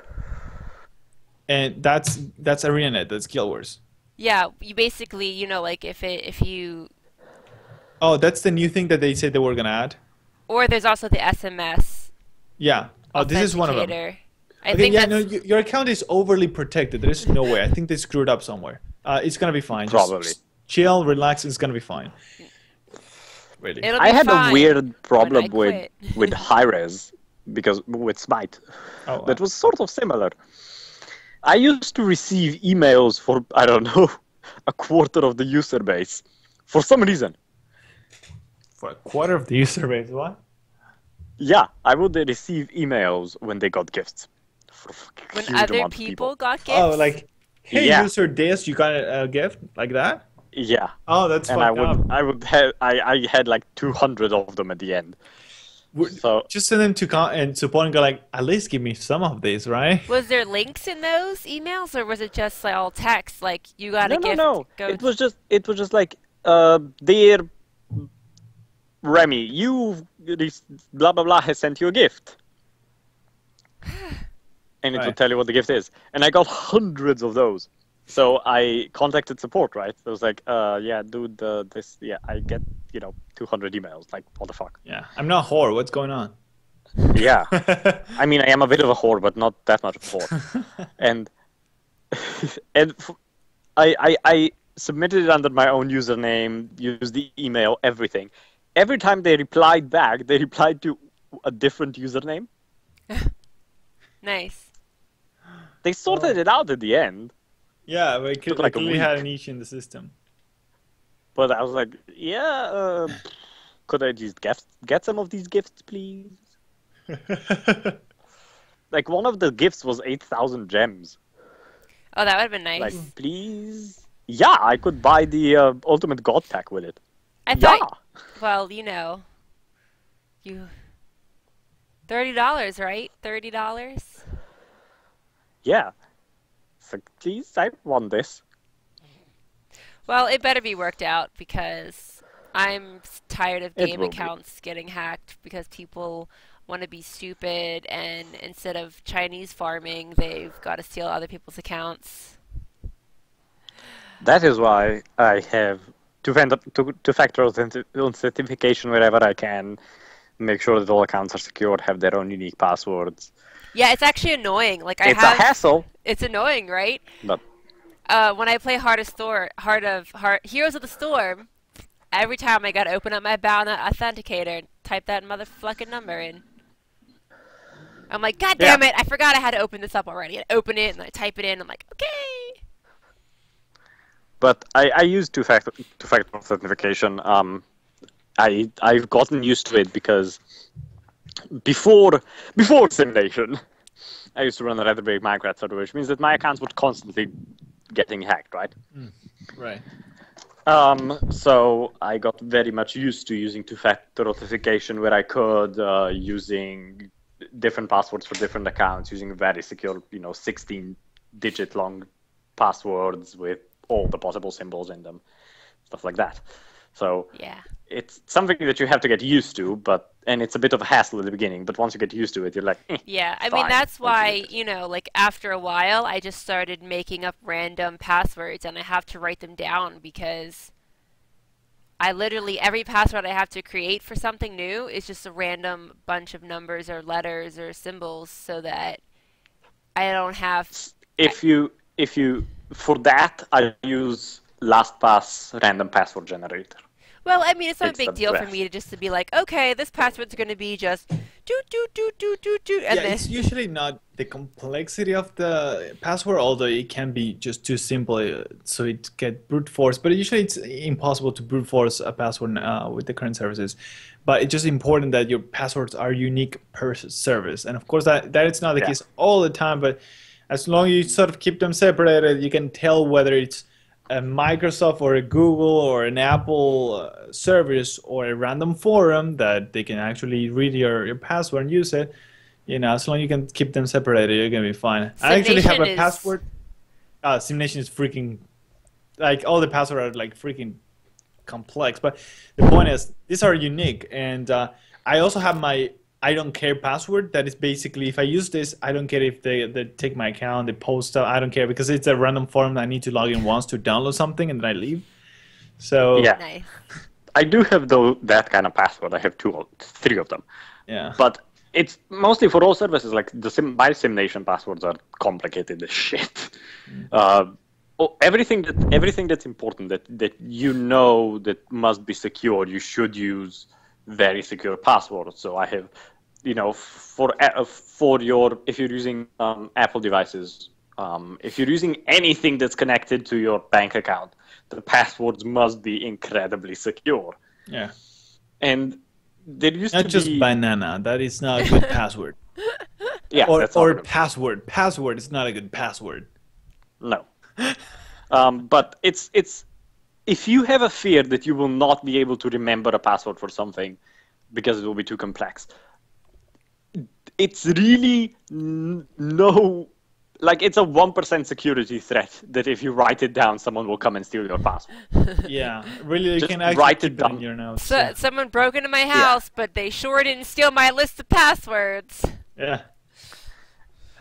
And that's ArenaNet. That's Guild Wars. Yeah, you basically, you know, like if you... Oh, that's the new thing that they said they were gonna add. Or there's also the SMS Yeah. Oh, this is one of them. authenticator. Okay, think yeah, that's... no, your account is overly protected. There's no way. I think they screwed up somewhere. It's gonna be fine. Probably. Just chill, relax. It's gonna be fine. Really. It'll be I had a fine weird problem when I with quit. with high-res because with Smite. Oh, wow. That was sort of similar. I used to receive emails for, I don't know, a quarter of the user base for some reason. For a quarter of the user base, what? Yeah, I would receive emails when they got gifts. For a When huge other amount of people got gifts? Oh, like, hey, Yeah. user this, you got a gift like that? Yeah, Oh, that's and fucked up. I had like 200 of them at the end. So Just send them to and support and go like, at least give me some of these, right? Was there links in those emails, or was it just like all text? Like you got a gift. no. Go It was just like, dear Remy, you blah blah blah has sent you a gift, and it Right. would tell you what the gift is. And I got hundreds of those. So I contacted support, right? I was like, yeah, dude, I get, 200 emails. Like, what the fuck? Yeah, I'm not a whore. What's going on? Yeah. I mean, I am a bit of a whore, but not that much of a whore. and I submitted it under my own username, used the email, everything. Every time they replied back, they replied to a different username. Nice. They sorted it out at the end. Yeah, we Took like a clearly had week. an issue in the system. But I was like, yeah, could I just get some of these gifts, please? Like, one of the gifts was 8,000 gems. Oh, that would have been nice. Like, please? Yeah, I could buy the Ultimate God Pack with it. I Yeah. thought, well, you $30, right? $30. Yeah. It's like, please, I want this. Well, it better be worked out because I'm tired of It game will be. accounts getting hacked because people want to be stupid and instead of Chinese farming, they've got to steal other people's accounts. That is why I have two-factor authentication wherever I can. Make sure that all accounts are secured, have their own unique passwords. Yeah, it's actually annoying. Like It's a hassle, It's annoying, right? but When I play Heroes of the Storm, every time I gotta open up my Battlenet authenticator and type that motherfucking number in. I'm like, God damn it! I forgot I had to open this up already. And open it and I type it in. I'm like, okay. But I use two-factor authentication. I've gotten used to it because before SimNation, I used to run a rather big Minecraft server, which means that my accounts were constantly getting hacked, right? Right. So I got very much used to using two-factor authentication where I could, using different passwords for different accounts, using very secure, 16-digit long passwords with all the possible symbols in them, stuff like that. So Yeah. it's something that you have to get used to, and it's a bit of a hassle at the beginning, but once you get used to it, you're like, Yeah, I mean, fine, that's I'll do why, this. like after a while, I just started making up random passwords and I have to write them down because I literally, every password I have to create for something new is just a random bunch of numbers or letters or symbols so that I don't have. If you, for that, I use LastPass random password generator. Well, I mean, it's not It's a big the deal for best. me to be like, okay, this password's going to be just do, and Yeah, then it's usually not the complexity of the password, although it can be just too simple, so it get brute force. But usually it's impossible to brute force a password with the current services. But it's just important that your passwords are unique per service, and of course that is not the Yeah. case all the time. But as long as you sort of keep them separated, you can tell whether it's a Microsoft or a Google or an Apple service or a random forum that they can actually read your password and use it. As long as you can keep them separated, you're gonna be fine. I actually have SimNation a is- password. SimNation is freaking, like, all the passwords are like freaking complex. But the point is, these are unique, and I also have my I don't care password. That is basically, if I use this, I don't care if they take my account, they post stuff. I don't care because it's a random form. I need to log in once to download something, and then I leave. So Yeah. nice. I do have that kind of password. I have three of them. yeah. But it's mostly for all services. Like my SimNation passwords are complicated as shit. Everything that's important that that must be secure, you should use very secure passwords. So I have, for your, if you're using Apple devices, if you're using anything that's connected to your bank account, the passwords must be incredibly secure. Yeah. And there used Not to just be banana. That is not a good password. yeah, or that's not or what password. Password is not a good password. No. But it's if you have a fear that you will not be able to remember a password for something because it will be too complex, it's really no, like, it's a 1% security threat that if you write it down, someone will come and steal your password. Yeah, really, you Just can actually write keep it it in down. your notes. So, someone broke into my house, but they sure didn't steal my list of passwords. Yeah.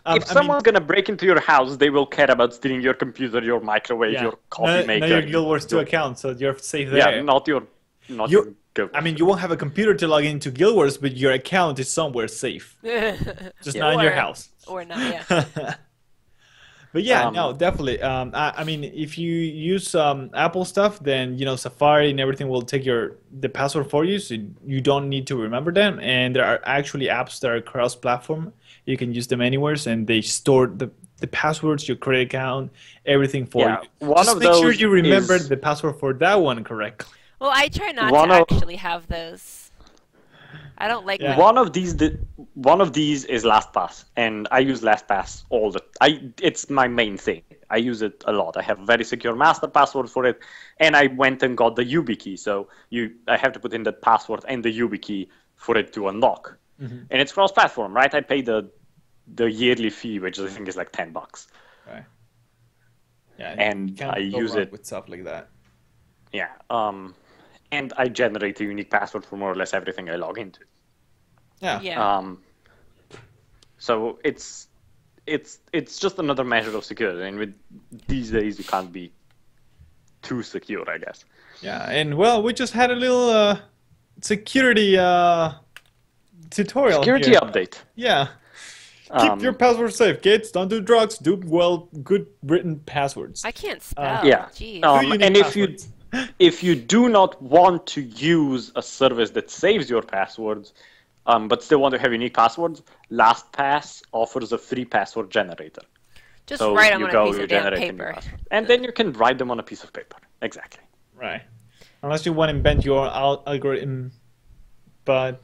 If someone's gonna break into your house, they will care about stealing your computer, your microwave, your coffee maker. Not your Guild Wars 2 account, so you're safe there. Yeah, not your Guild Wars. I mean, you won't have a computer to log into Guild Wars, but your account is somewhere safe. Just not in your house. Or not, yeah. But yeah, no, definitely. I mean, if you use Apple stuff, then Safari and everything will take the password for you, so you don't need to remember them. And there are actually apps that are cross-platform. You can use them anywhere, and they store the passwords, your credit account, everything for you. Just make sure you remember the password for that one correctly. Well, I try not to actually have those. I don't like One of these is LastPass, and I use LastPass it's my main thing. I use it a lot. I have a very secure master password for it, and I went and got the YubiKey. So I have to put in the password and the YubiKey for it to unlock. Mm-hmm. And it's cross-platform, right? I pay the yearly fee, which I think is like $10. Right. Yeah. And I use it with stuff like that. Yeah. And I generate a unique password for more or less everything I log into. Yeah. So it's just another measure of security, and with these days you can't be too secure, I guess. Yeah, and well, we just had a little security tutorial. Security update. Yeah. Keep your password safe, kids. Don't do drugs. Do good written passwords. I can't spell. Yeah. Jeez. And if you do not want to use a service that saves your passwords, but still want to have unique passwords, LastPass offers a free password generator. Just write them on a piece of damn paper. And then you can write them on a piece of paper. Exactly. Right. Unless you want to invent your algorithm, but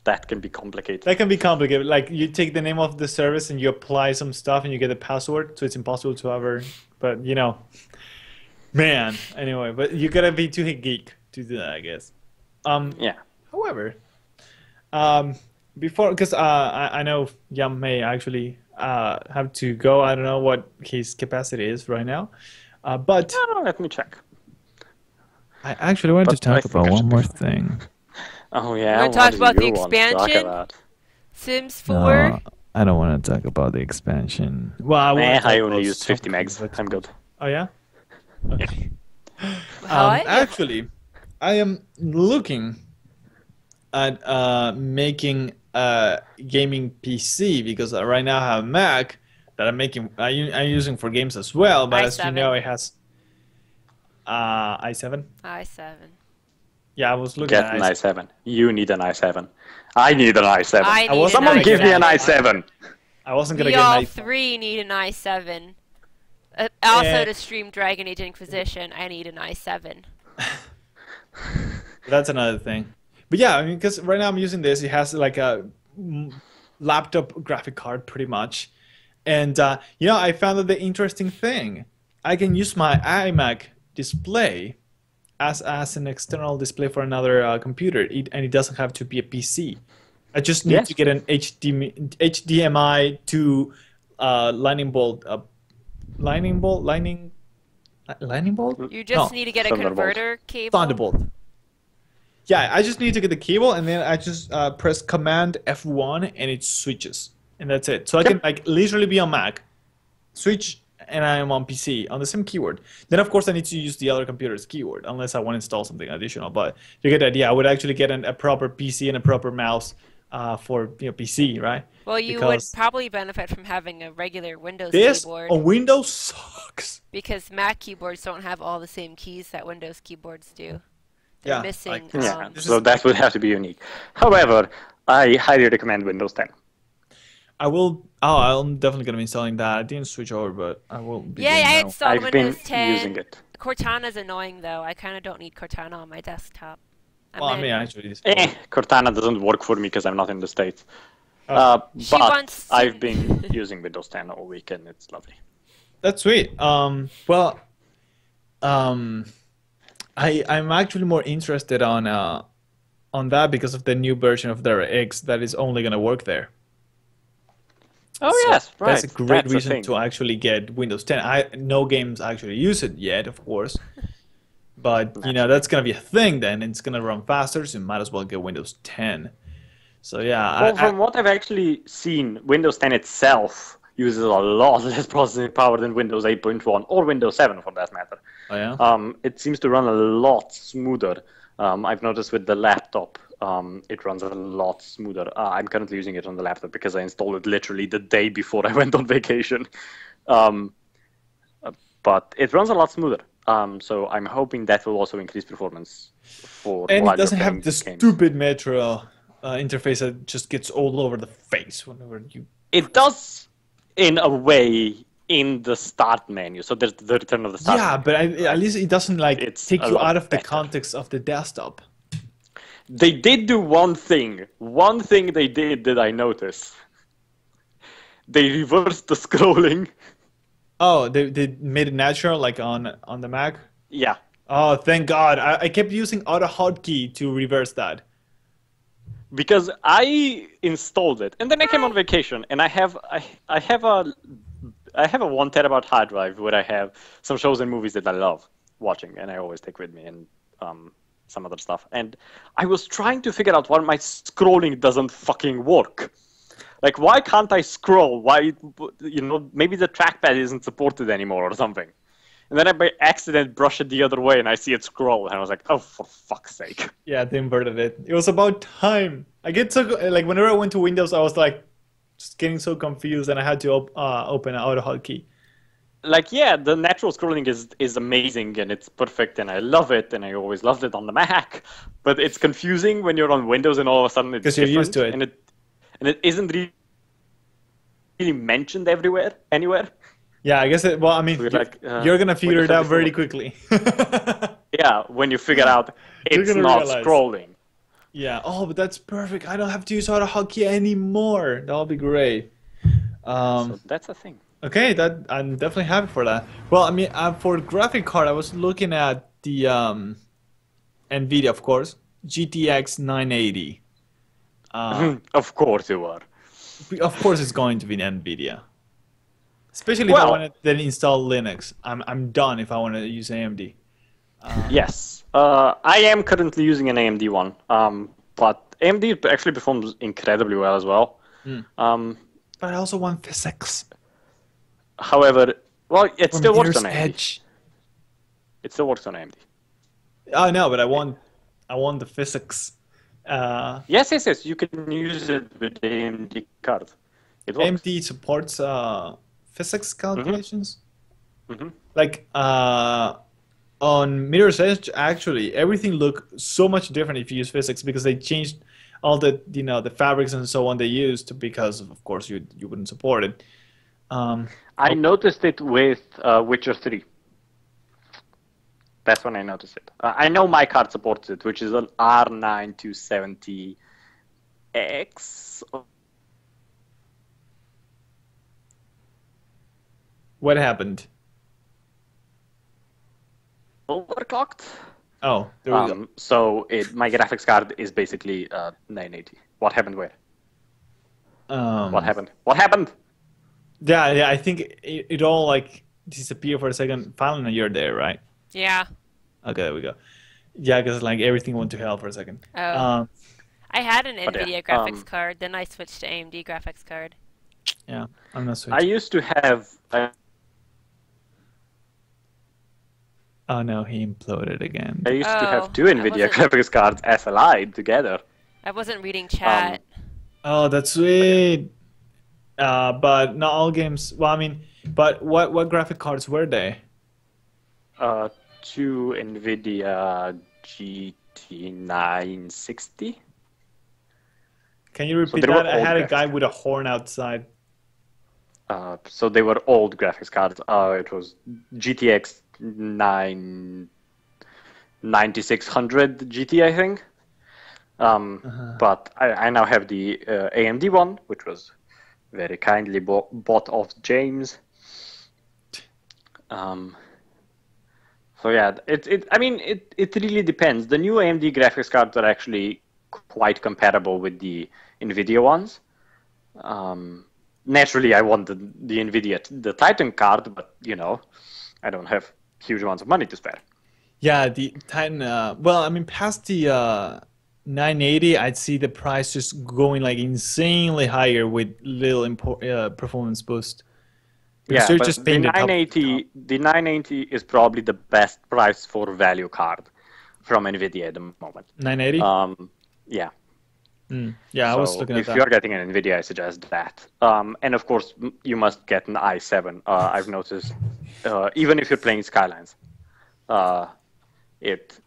that can be complicated. That can be complicated. Like you take the name of the service and you apply some stuff and you get a password, so it's impossible to ever. But man. Anyway, but you gotta be too geek to do that, I guess. Yeah. However, before, because I know Yam may actually have to go. I don't know what his capacity is right now, but let me check. I actually wanted to talk about one more thing. Oh yeah. You want to talk about the expansion? Sims 4? No, I don't want to talk about the expansion. Well, I only used 50 megs. I'm good. Oh yeah. Okay. Actually, I am looking at making a gaming PC because right now I have a Mac that I'm using for games as well. But as you know, it has i7. i7. Yeah, I was looking at an i7. You need an i7. I need an i7. Someone give me an i7. I wasn't gonna we get an all i7. three need an i7. Also, to stream Dragon Age Inquisition, I need an i7. That's another thing. But yeah, I mean, because right now I'm using this. It has like a laptop graphic card, pretty much. And I found out the interesting thing. I can use my iMac display as an external display for another computer, and it doesn't have to be a PC. I just need to get an HDMI to lightning bolt. Lightning bolt? You just need to get a converter cable. Thunderbolt. Yeah, I just need to get the cable, and then I just press Command F1, and it switches, and that's it. So I can literally be on Mac, switch, and I am on PC on the same keyboard. Then of course I need to use the other computer's keyboard, unless I want to install something additional. But you get the idea. I would actually get a proper PC and a proper mouse for PC, right? Well, you would probably benefit from having a regular Windows keyboard. A Windows sucks. Because Mac keyboards don't have all the same keys that Windows keyboards do. They're missing. So that would have to be unique. However, I highly recommend Windows 10. I will. Oh, I'm definitely gonna be installing that. I didn't switch over, but I will. I installed Windows 10. I've been using it. Cortana's annoying though. I kind of don't need Cortana on my desktop. I mean, actually, Cortana doesn't work for me because I'm not in the States. But I've been using Windows 10 all week, and it's lovely. That's sweet. I'm actually more interested on that because of the new version of DirectX that is only gonna work there. Oh yes, right. That's a great reason to actually get Windows 10. No games actually use it yet, of course. But that's gonna be a thing then. It's gonna run faster, so you might as well get Windows 10. So yeah. Well, from what I've actually seen, Windows 10 itself uses a lot less processing power than Windows 8.1 or Windows 7 for that matter. Oh yeah. It seems to run a lot smoother. I've noticed with the laptop, it runs a lot smoother. I'm currently using it on the laptop because I installed it literally the day before I went on vacation. But it runs a lot smoother. So I'm hoping that will also increase performance for. And while it doesn't you're have playing the games. stupid Metro interface that just gets all over the face whenever you. It does, in a way, in the start menu. So there's the return of the start. Yeah, menu. but at least it doesn't It's take a you lot out of the better. context of the desktop. They did do one thing. One thing they did that I noticed. They reversed the scrolling. Oh, they made it natural, like on the Mac. Yeah. Oh, thank God! I kept using auto hotkey to reverse that. Because I installed it, and then I came on vacation, and I have a 1 terabyte hard drive where I have some shows and movies that I love watching, and I always take with me, and some other stuff. And I was trying to figure out why my scrolling doesn't fucking work. Like, why can't I scroll? Why, maybe the trackpad isn't supported anymore or something. And then I by accident brush it the other way and I see it scroll. And I was like, oh, for fuck's sake. Yeah, they inverted it. It was about time. I get so, like, whenever I went to Windows, I was like, just getting so confused and I had to open an auto hotkey. Like, yeah, the natural scrolling is amazing and it's perfect and I love it and I always loved it on the Mac. But it's confusing when you're on Windows and all of a sudden it's Because you're used to it. And it isn't really mentioned anywhere. Yeah, I guess it, well, I mean, We're like, you're going to figure it out very quickly. Yeah, when you figure out it's not realize. scrolling. Yeah, oh, but that's perfect. I don't have to use auto hotkey anymore. That'll be great. So that's a thing. Okay, that I'm definitely happy for that. Well, I mean, for graphic card, I was looking at the NVIDIA, of course, GTX 980. Of course you are. Of course, it's going to be an NVIDIA. Especially if I want to then install Linux. I'm done if I want to use AMD. Yes, I am currently using an AMD one, but AMD actually performs incredibly well as well. But I also want physics. However, well, it still works on AMD. Edge. It still works on AMD. I know, but I want the physics. Yes. You can use it with AMD card. It works. AMD supports physics calculations. Mm-hmm. Like on Mirror's Edge, actually, everything looked so much different if you use physics because they changed all the the fabrics and so on they used because of course you wouldn't support it. I noticed it with Witcher 3. That's when I noticed it. I know my card supports it, which is an R9 270X. What happened? Overclocked. Oh, there we go. So my graphics card is basically 980. What happened where? What happened? What happened? Yeah. I think it all like disappeared for a second. Fallon, you're there, right? Yeah. Okay, there we go. Yeah, because like everything went to hell for a second. Oh. I had an But NVIDIA yeah, graphics card, then I switched to AMD graphics card. Yeah, I'm not I switching. used to have. Oh no, he imploded again. I used to Oh, have two I NVIDIA wasn't- graphics cards as allied together. I wasn't reading chat. Oh, that's sweet. But not all games. Well, I mean, but what graphic cards were they? Two NVIDIA GT960. Can you repeat they were that? I old had a graphics guy with a horn outside. So they were old graphics cards. It was GTX 9600 GT, I think. But I now have the AMD one, which was very kindly bought off James. So yeah, it really depends. The new AMD graphics cards are actually quite comparable with the NVIDIA ones. Naturally, I want the NVIDIA, the Titan card, but I don't have huge amounts of money to spare. Yeah, the Titan. Well, I mean, past the 980, I'd see the price just going like insanely higher with little performance boost. Because Yeah, you're but just paying the 980, the 980 is probably the best price for value card from NVIDIA at the moment. 980? Yeah. Yeah, I was So looking at if that. you're getting an NVIDIA, I suggest that. And of course, you must get an i7. I've noticed, even if you're playing Skylines,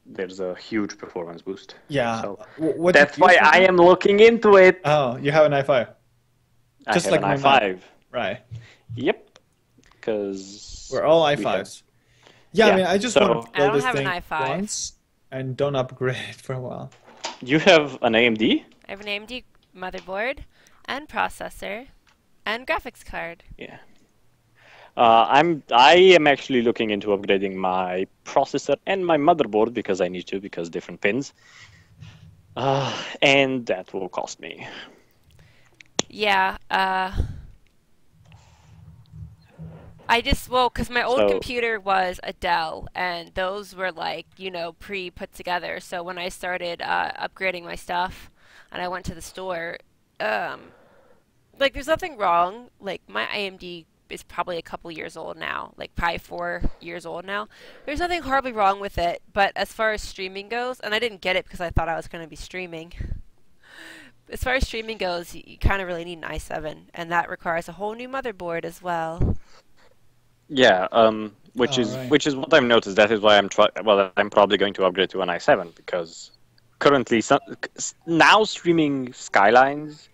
there's a huge performance boost. Yeah. So What that's why I am looking into it. Oh, you have an i5. I Just have like an my i5. Mac. Right. Yep. Because we're all i5s. Yeah, I mean, I just want to I build don't this have an thing i5. once and don't upgrade it for a while. You have an AMD? I have an AMD motherboard and processor and graphics card. Yeah. I am actually looking into upgrading my processor and my motherboard because I need to, because different pins. And that will cost me. Yeah, because my old computer was a Dell, and those were like, pre-put together. So when I started upgrading my stuff, and I went to the store, there's nothing wrong. Like, my AMD is probably a couple years old now, like probably 4 years old now. There's nothing horribly wrong with it, but as far as streaming goes, and I didn't get it because I thought I was going to be streaming. As far as streaming goes, you kind of really need an i7, and that requires a whole new motherboard as well. Yeah, which is what I've noticed. That is why I'm probably going to upgrade to an i7 because currently now streaming Skylines,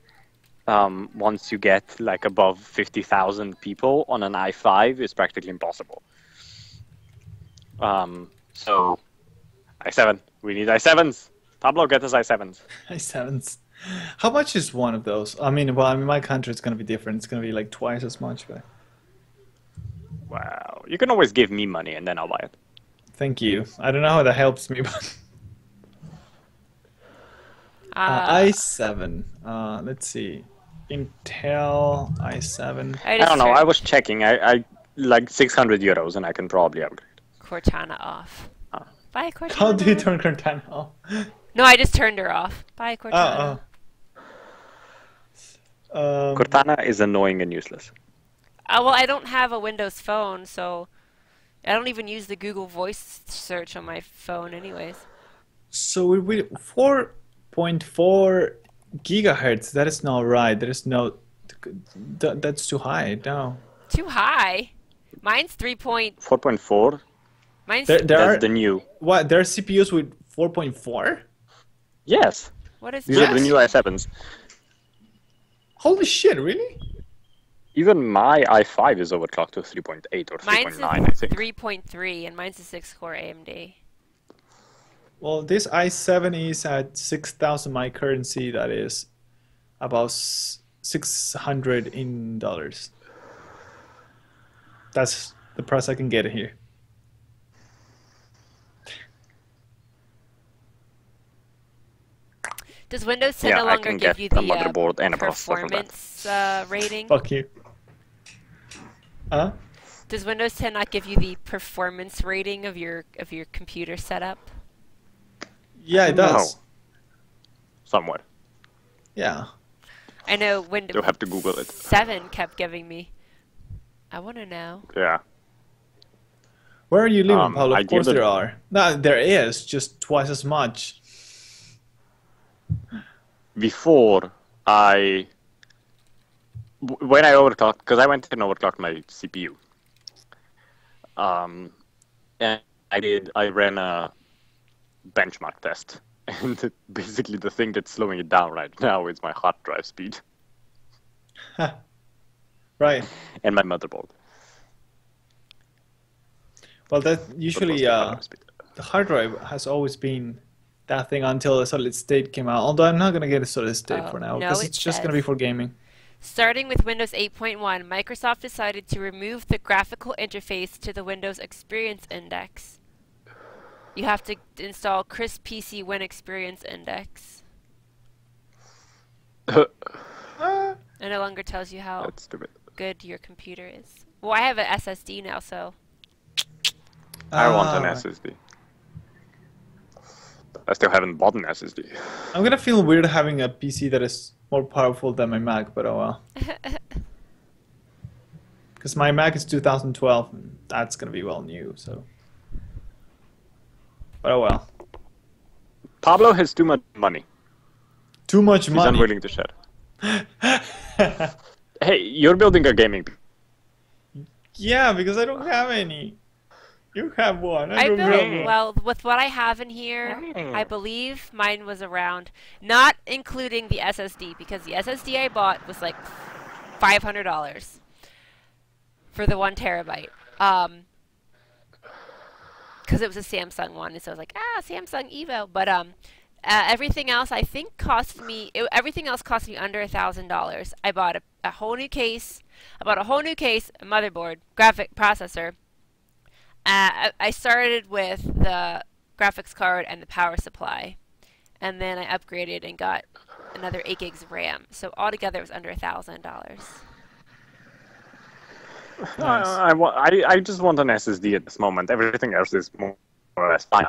once you get like above 50,000 people on an i5 is practically impossible. So i7, we need i7s. Pablo, get us i7s. i7s. How much is one of those? I mean, my country it's going to be different. It's going to be like twice as much, but. Wow, you can always give me money and then I'll buy it. Thank you. I don't know how that helps me, but i7. Let's see, Intel i7. I don't know. I was checking. I like 600 euros, and I can probably upgrade. Cortana off. Bye, Cortana. How do you turn Cortana off? No, I just turned her off. Bye, Cortana. Cortana is annoying and useless. Well, I don't have a Windows phone, so I don't even use the Google Voice search on my phone anyways. So with 4.4 gigahertz, that is not right. There is no... That's too high, no. Too high? Mine's 4.4? Mine's... That's the new. What, there are CPUs with 4.4? Yes. What is These are the new i7s. Holy shit, really? Even my i5 is overclocked to 3.8 or 3.9, I think. 3.3, and mine's a 6-core AMD. Well, this i7 is at 6,000 my currency. That is about $600 in dollars. That's the price I can get it here. Does Windows 10 no longer give you the motherboard and a performance rating? Fuck you. Huh? Does Windows 10 not give you the performance rating of your computer setup? Yeah, it does. No. Somewhere. Yeah. I know Windows You'll have to Google it. 7 kept giving me. I want to know. Yeah. Where are you living, Paulo? Of course there are. are. No, there is, just twice as much. Before when I overclocked, because I went and overclocked my CPU. And I ran a benchmark test, and basically the thing that's slowing it down right now is my hard drive speed. Right. And my motherboard. Well, that usually the hard drive has always been that thing until a solid state came out. Although I'm not gonna get a solid state for now because it's just gonna be for gaming. Starting with Windows 8.1, Microsoft decided to remove the graphical interface to the Windows Experience Index. You have to install Crisp PC Win Experience Index. It no longer tells you how good your computer is. Well, I have an SSD now, so... I want an SSD. I still haven't bought an SSD. I'm gonna feel weird having a PC that is more powerful than my Mac, but oh well. Because my Mac is 2012, and that's gonna be well new, so. But oh well. Pablo has too much money. Too much He's money. unwilling to share. Hey, you're building a gaming. Yeah, because I don't have any. You have one. I don't have built, one. well, with what I have in here, I believe mine was around, not including the SSD, because the SSD I bought was like $500 for the 1 terabyte. Because it was a Samsung one, and so I was like, Samsung Evo. But everything else I think cost me, everything else cost me under $1,000. I bought a whole new case. I bought a whole new case, a motherboard, graphic processor. I started with the graphics card and the power supply, and then I upgraded and got another 8 gigs of RAM. So altogether, it was under $1,000. I just want an SSD at this moment. Everything else is more or less fine.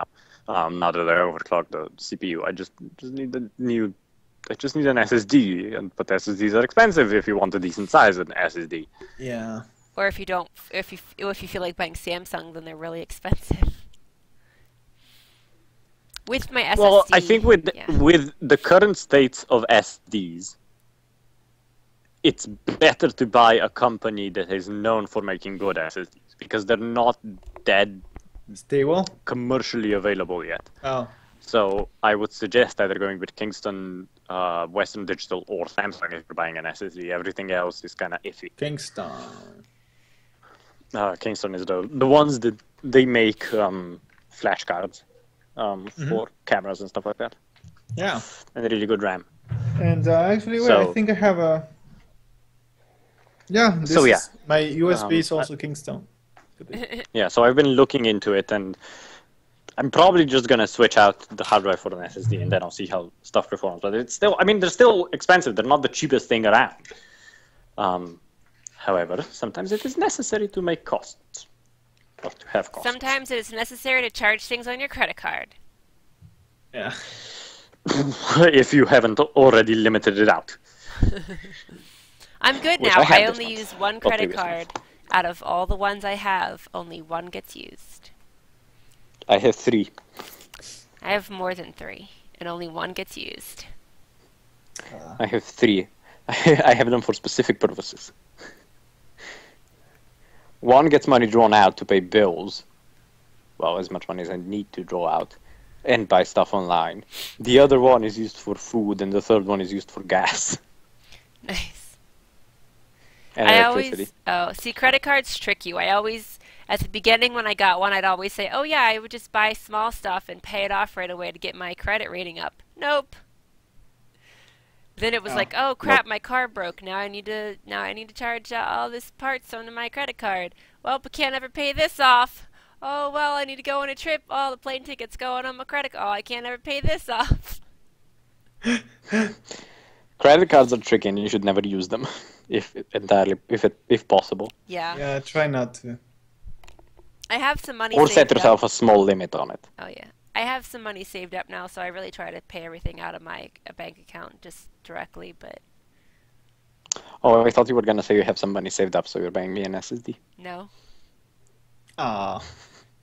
Now that I overclocked the CPU, I just need an SSD, but SSDs are expensive if you want a decent size of an SSD. Yeah. Or if you don't, if you feel like buying Samsung, then they're really expensive. With my SSD. Well, I think with the current states of SSDs, it's better to buy a company that is known for making good SSDs because they're not that Stable? commercially available yet. Oh. So I would suggest either going with Kingston, Western Digital, or Samsung if you're buying an SSD. Everything else is kind of iffy. Kingston. Kingston is the ones that they make flash cards for cameras and stuff like that. Yeah. And a really good RAM. And actually, wait, So- I think I have a. Yeah. This So, yeah. is, my USB is also Kingston. Yeah, so I've been looking into it, and I'm probably just gonna switch out the hard drive for an SSD, and then I'll see how stuff performs. But it's still, I mean, they're still expensive. They're not the cheapest thing around. However, sometimes it is necessary to make costs, or to have costs. Sometimes it is necessary to charge things on your credit card. Yeah. If you haven't already limited it out. I'm good Which now. I have I this only month. use one Well, credit previous card. Out of all the ones I have, only one gets used. I have 3. I have more than 3, and only one gets used. I have 3. I have them for specific purposes. One gets money drawn out to pay bills. Well, as much money as I need to draw out. And buy stuff online. The other one is used for food, and the third one is used for gas. Nice. And I electricity. see, credit cards trick you. I always, at the beginning when I got one, I'd always say, oh yeah, I would just buy small stuff and pay it off right away to get my credit rating up. Nope. Then it was like, oh crap, my car broke. Now I need to charge all this parts onto my credit card. Well, but can't ever pay this off. Oh well, I need to go on a trip. Oh, the plane ticket's going on my credit card. Oh, I can't ever pay this off. Credit cards are tricky, and you should never use them, if possible. Yeah. Yeah, try not to. I have some money Or saved set up. yourself a small limit on it. Oh yeah. I have some money saved up now, so I really try to pay everything out of my bank account just directly, but Oh, I thought you were gonna say you have some money saved up, so you're buying me an SSD. no. Ah.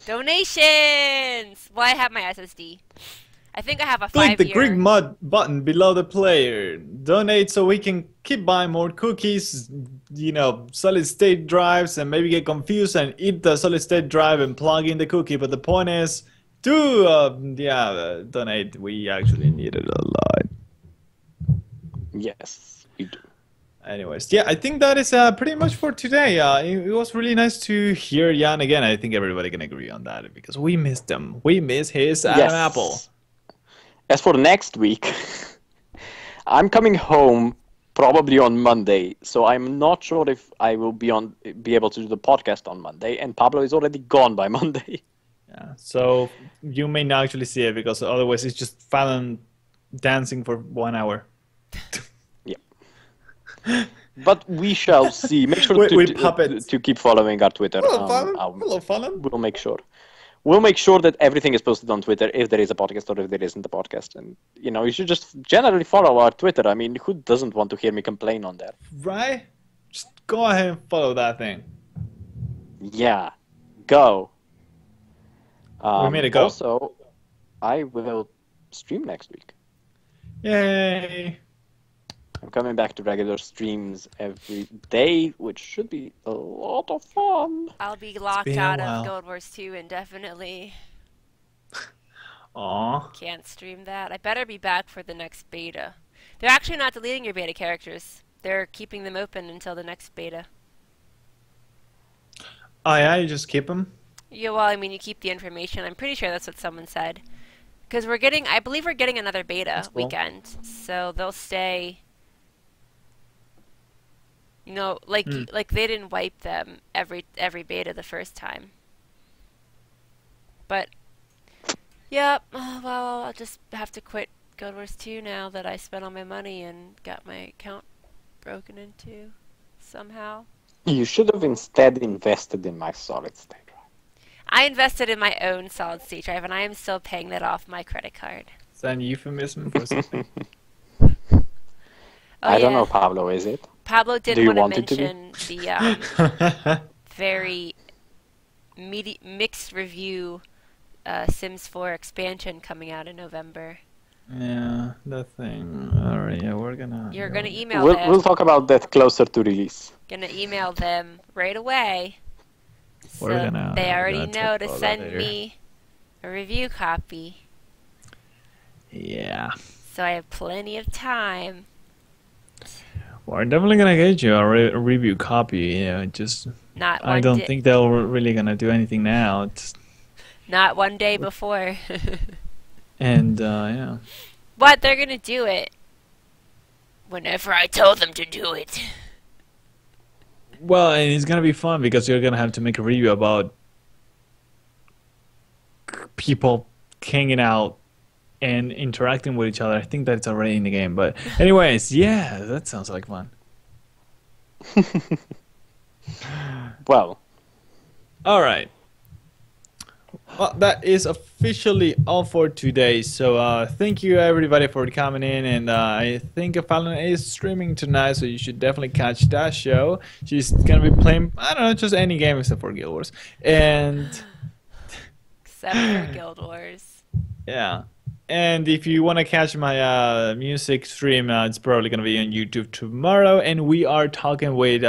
Donations! Well, I have my SSD. I think I have a 5-year... Click the green mud button below the player. Donate so we can keep buying more cookies, solid state drives, and maybe get confused and eat the solid state drive and plug in the cookie. But the point is to donate. We actually need it a lot. Yes, we do. Anyways, yeah, I think that is pretty much for today. It was really nice to hear Jan again. I think everybody can agree on that because we missed him. We miss his Adam Apple. As for next week, I'm coming home probably on Monday, so I'm not sure if I will be able to do the podcast on Monday, and Pablo is already gone by Monday. Yeah, so you may not actually see it because otherwise it's just Fallon dancing for 1 hour. But we shall see. Make sure With puppets. to keep following our Twitter. Hello, Fallon. Hello, Fallon. We'll make sure. we'll make sure that everything is posted on Twitter if there is a podcast or if there isn't a podcast. And, you should just generally follow our Twitter. I mean, who doesn't want to hear me complain on there? Right? Just go ahead and follow that thing. Yeah. Go. We made it go. Also, I will stream next week. Yay! I'm coming back to regular streams every day, which should be a lot of fun. I'll be locked been a out while. of Guild Wars 2 indefinitely. Aw. Can't stream that. I better be back for the next beta. They're actually not deleting your beta characters. They're keeping them open until the next beta. Oh yeah, you just keep them? Yeah, well, I mean, you keep the information. I'm pretty sure that's what someone said. Because I believe we're getting another beta That's cool. weekend. So they'll stay, like they didn't wipe them every beta the first time. But, yep, well, I'll just have to quit Guild Wars 2 now that I spent all my money and got my account broken into somehow. You should have instead invested in my solid state drive. I invested in my own solid state drive, and I am still paying that off my credit card. Is that a euphemism for something? I don't know, Pablo, is it? Pablo Do did you want to want it to be? mention the very mixed review Sims 4 expansion coming out in November. Yeah, that thing. Alright, yeah, we're gonna... You're gonna email We'll them. talk about that closer to release. Gonna email them right away. So We're gonna- they we're already gonna know talk to about that send later. me a review copy. Yeah. So I have plenty of time. We're definitely gonna get you a review copy, just... Not I one don't day, think they're really gonna do anything now. not one day before. And, yeah. But they're gonna do it whenever I tell them to do it. Well, and it's gonna be fun because you're gonna have to make a review about people hanging out and interacting with each other. I think that's already in the game, but anyways, yeah, that sounds like fun. Well, All right. Well, that is officially all for today. So thank you everybody for coming in, and I think Fallon is streaming tonight, so you should definitely catch that show. She's gonna be playing, I don't know, just any game except for Guild Wars, and Except for Guild Wars. yeah. And if you want to catch my music stream, it's probably gonna be on YouTube tomorrow, and we are talking with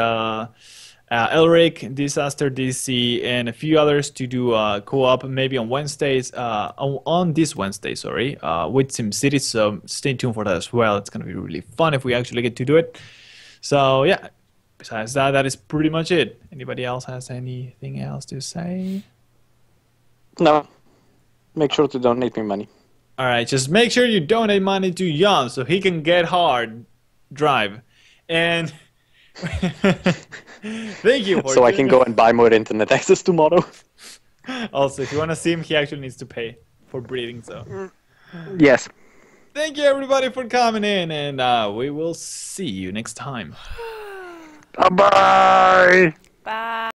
Elric, Disaster DC, and a few others to do co-op maybe on Wednesdays, on this Wednesday, sorry, with SimCity. So stay tuned for that as well. It's gonna be really fun if we actually get to do it. So yeah, besides that, that is pretty much it. Anybody else has anything else to say? no. Make sure to donate me money. All right, just make sure you donate money to Jan so he can get hard drive, and thank you for So I can go and buy more internet access tomorrow. Also, if you want to see him, he actually needs to pay for breeding. So Yes. thank you everybody for coming in, and we will see you next time. Bye-bye. Bye.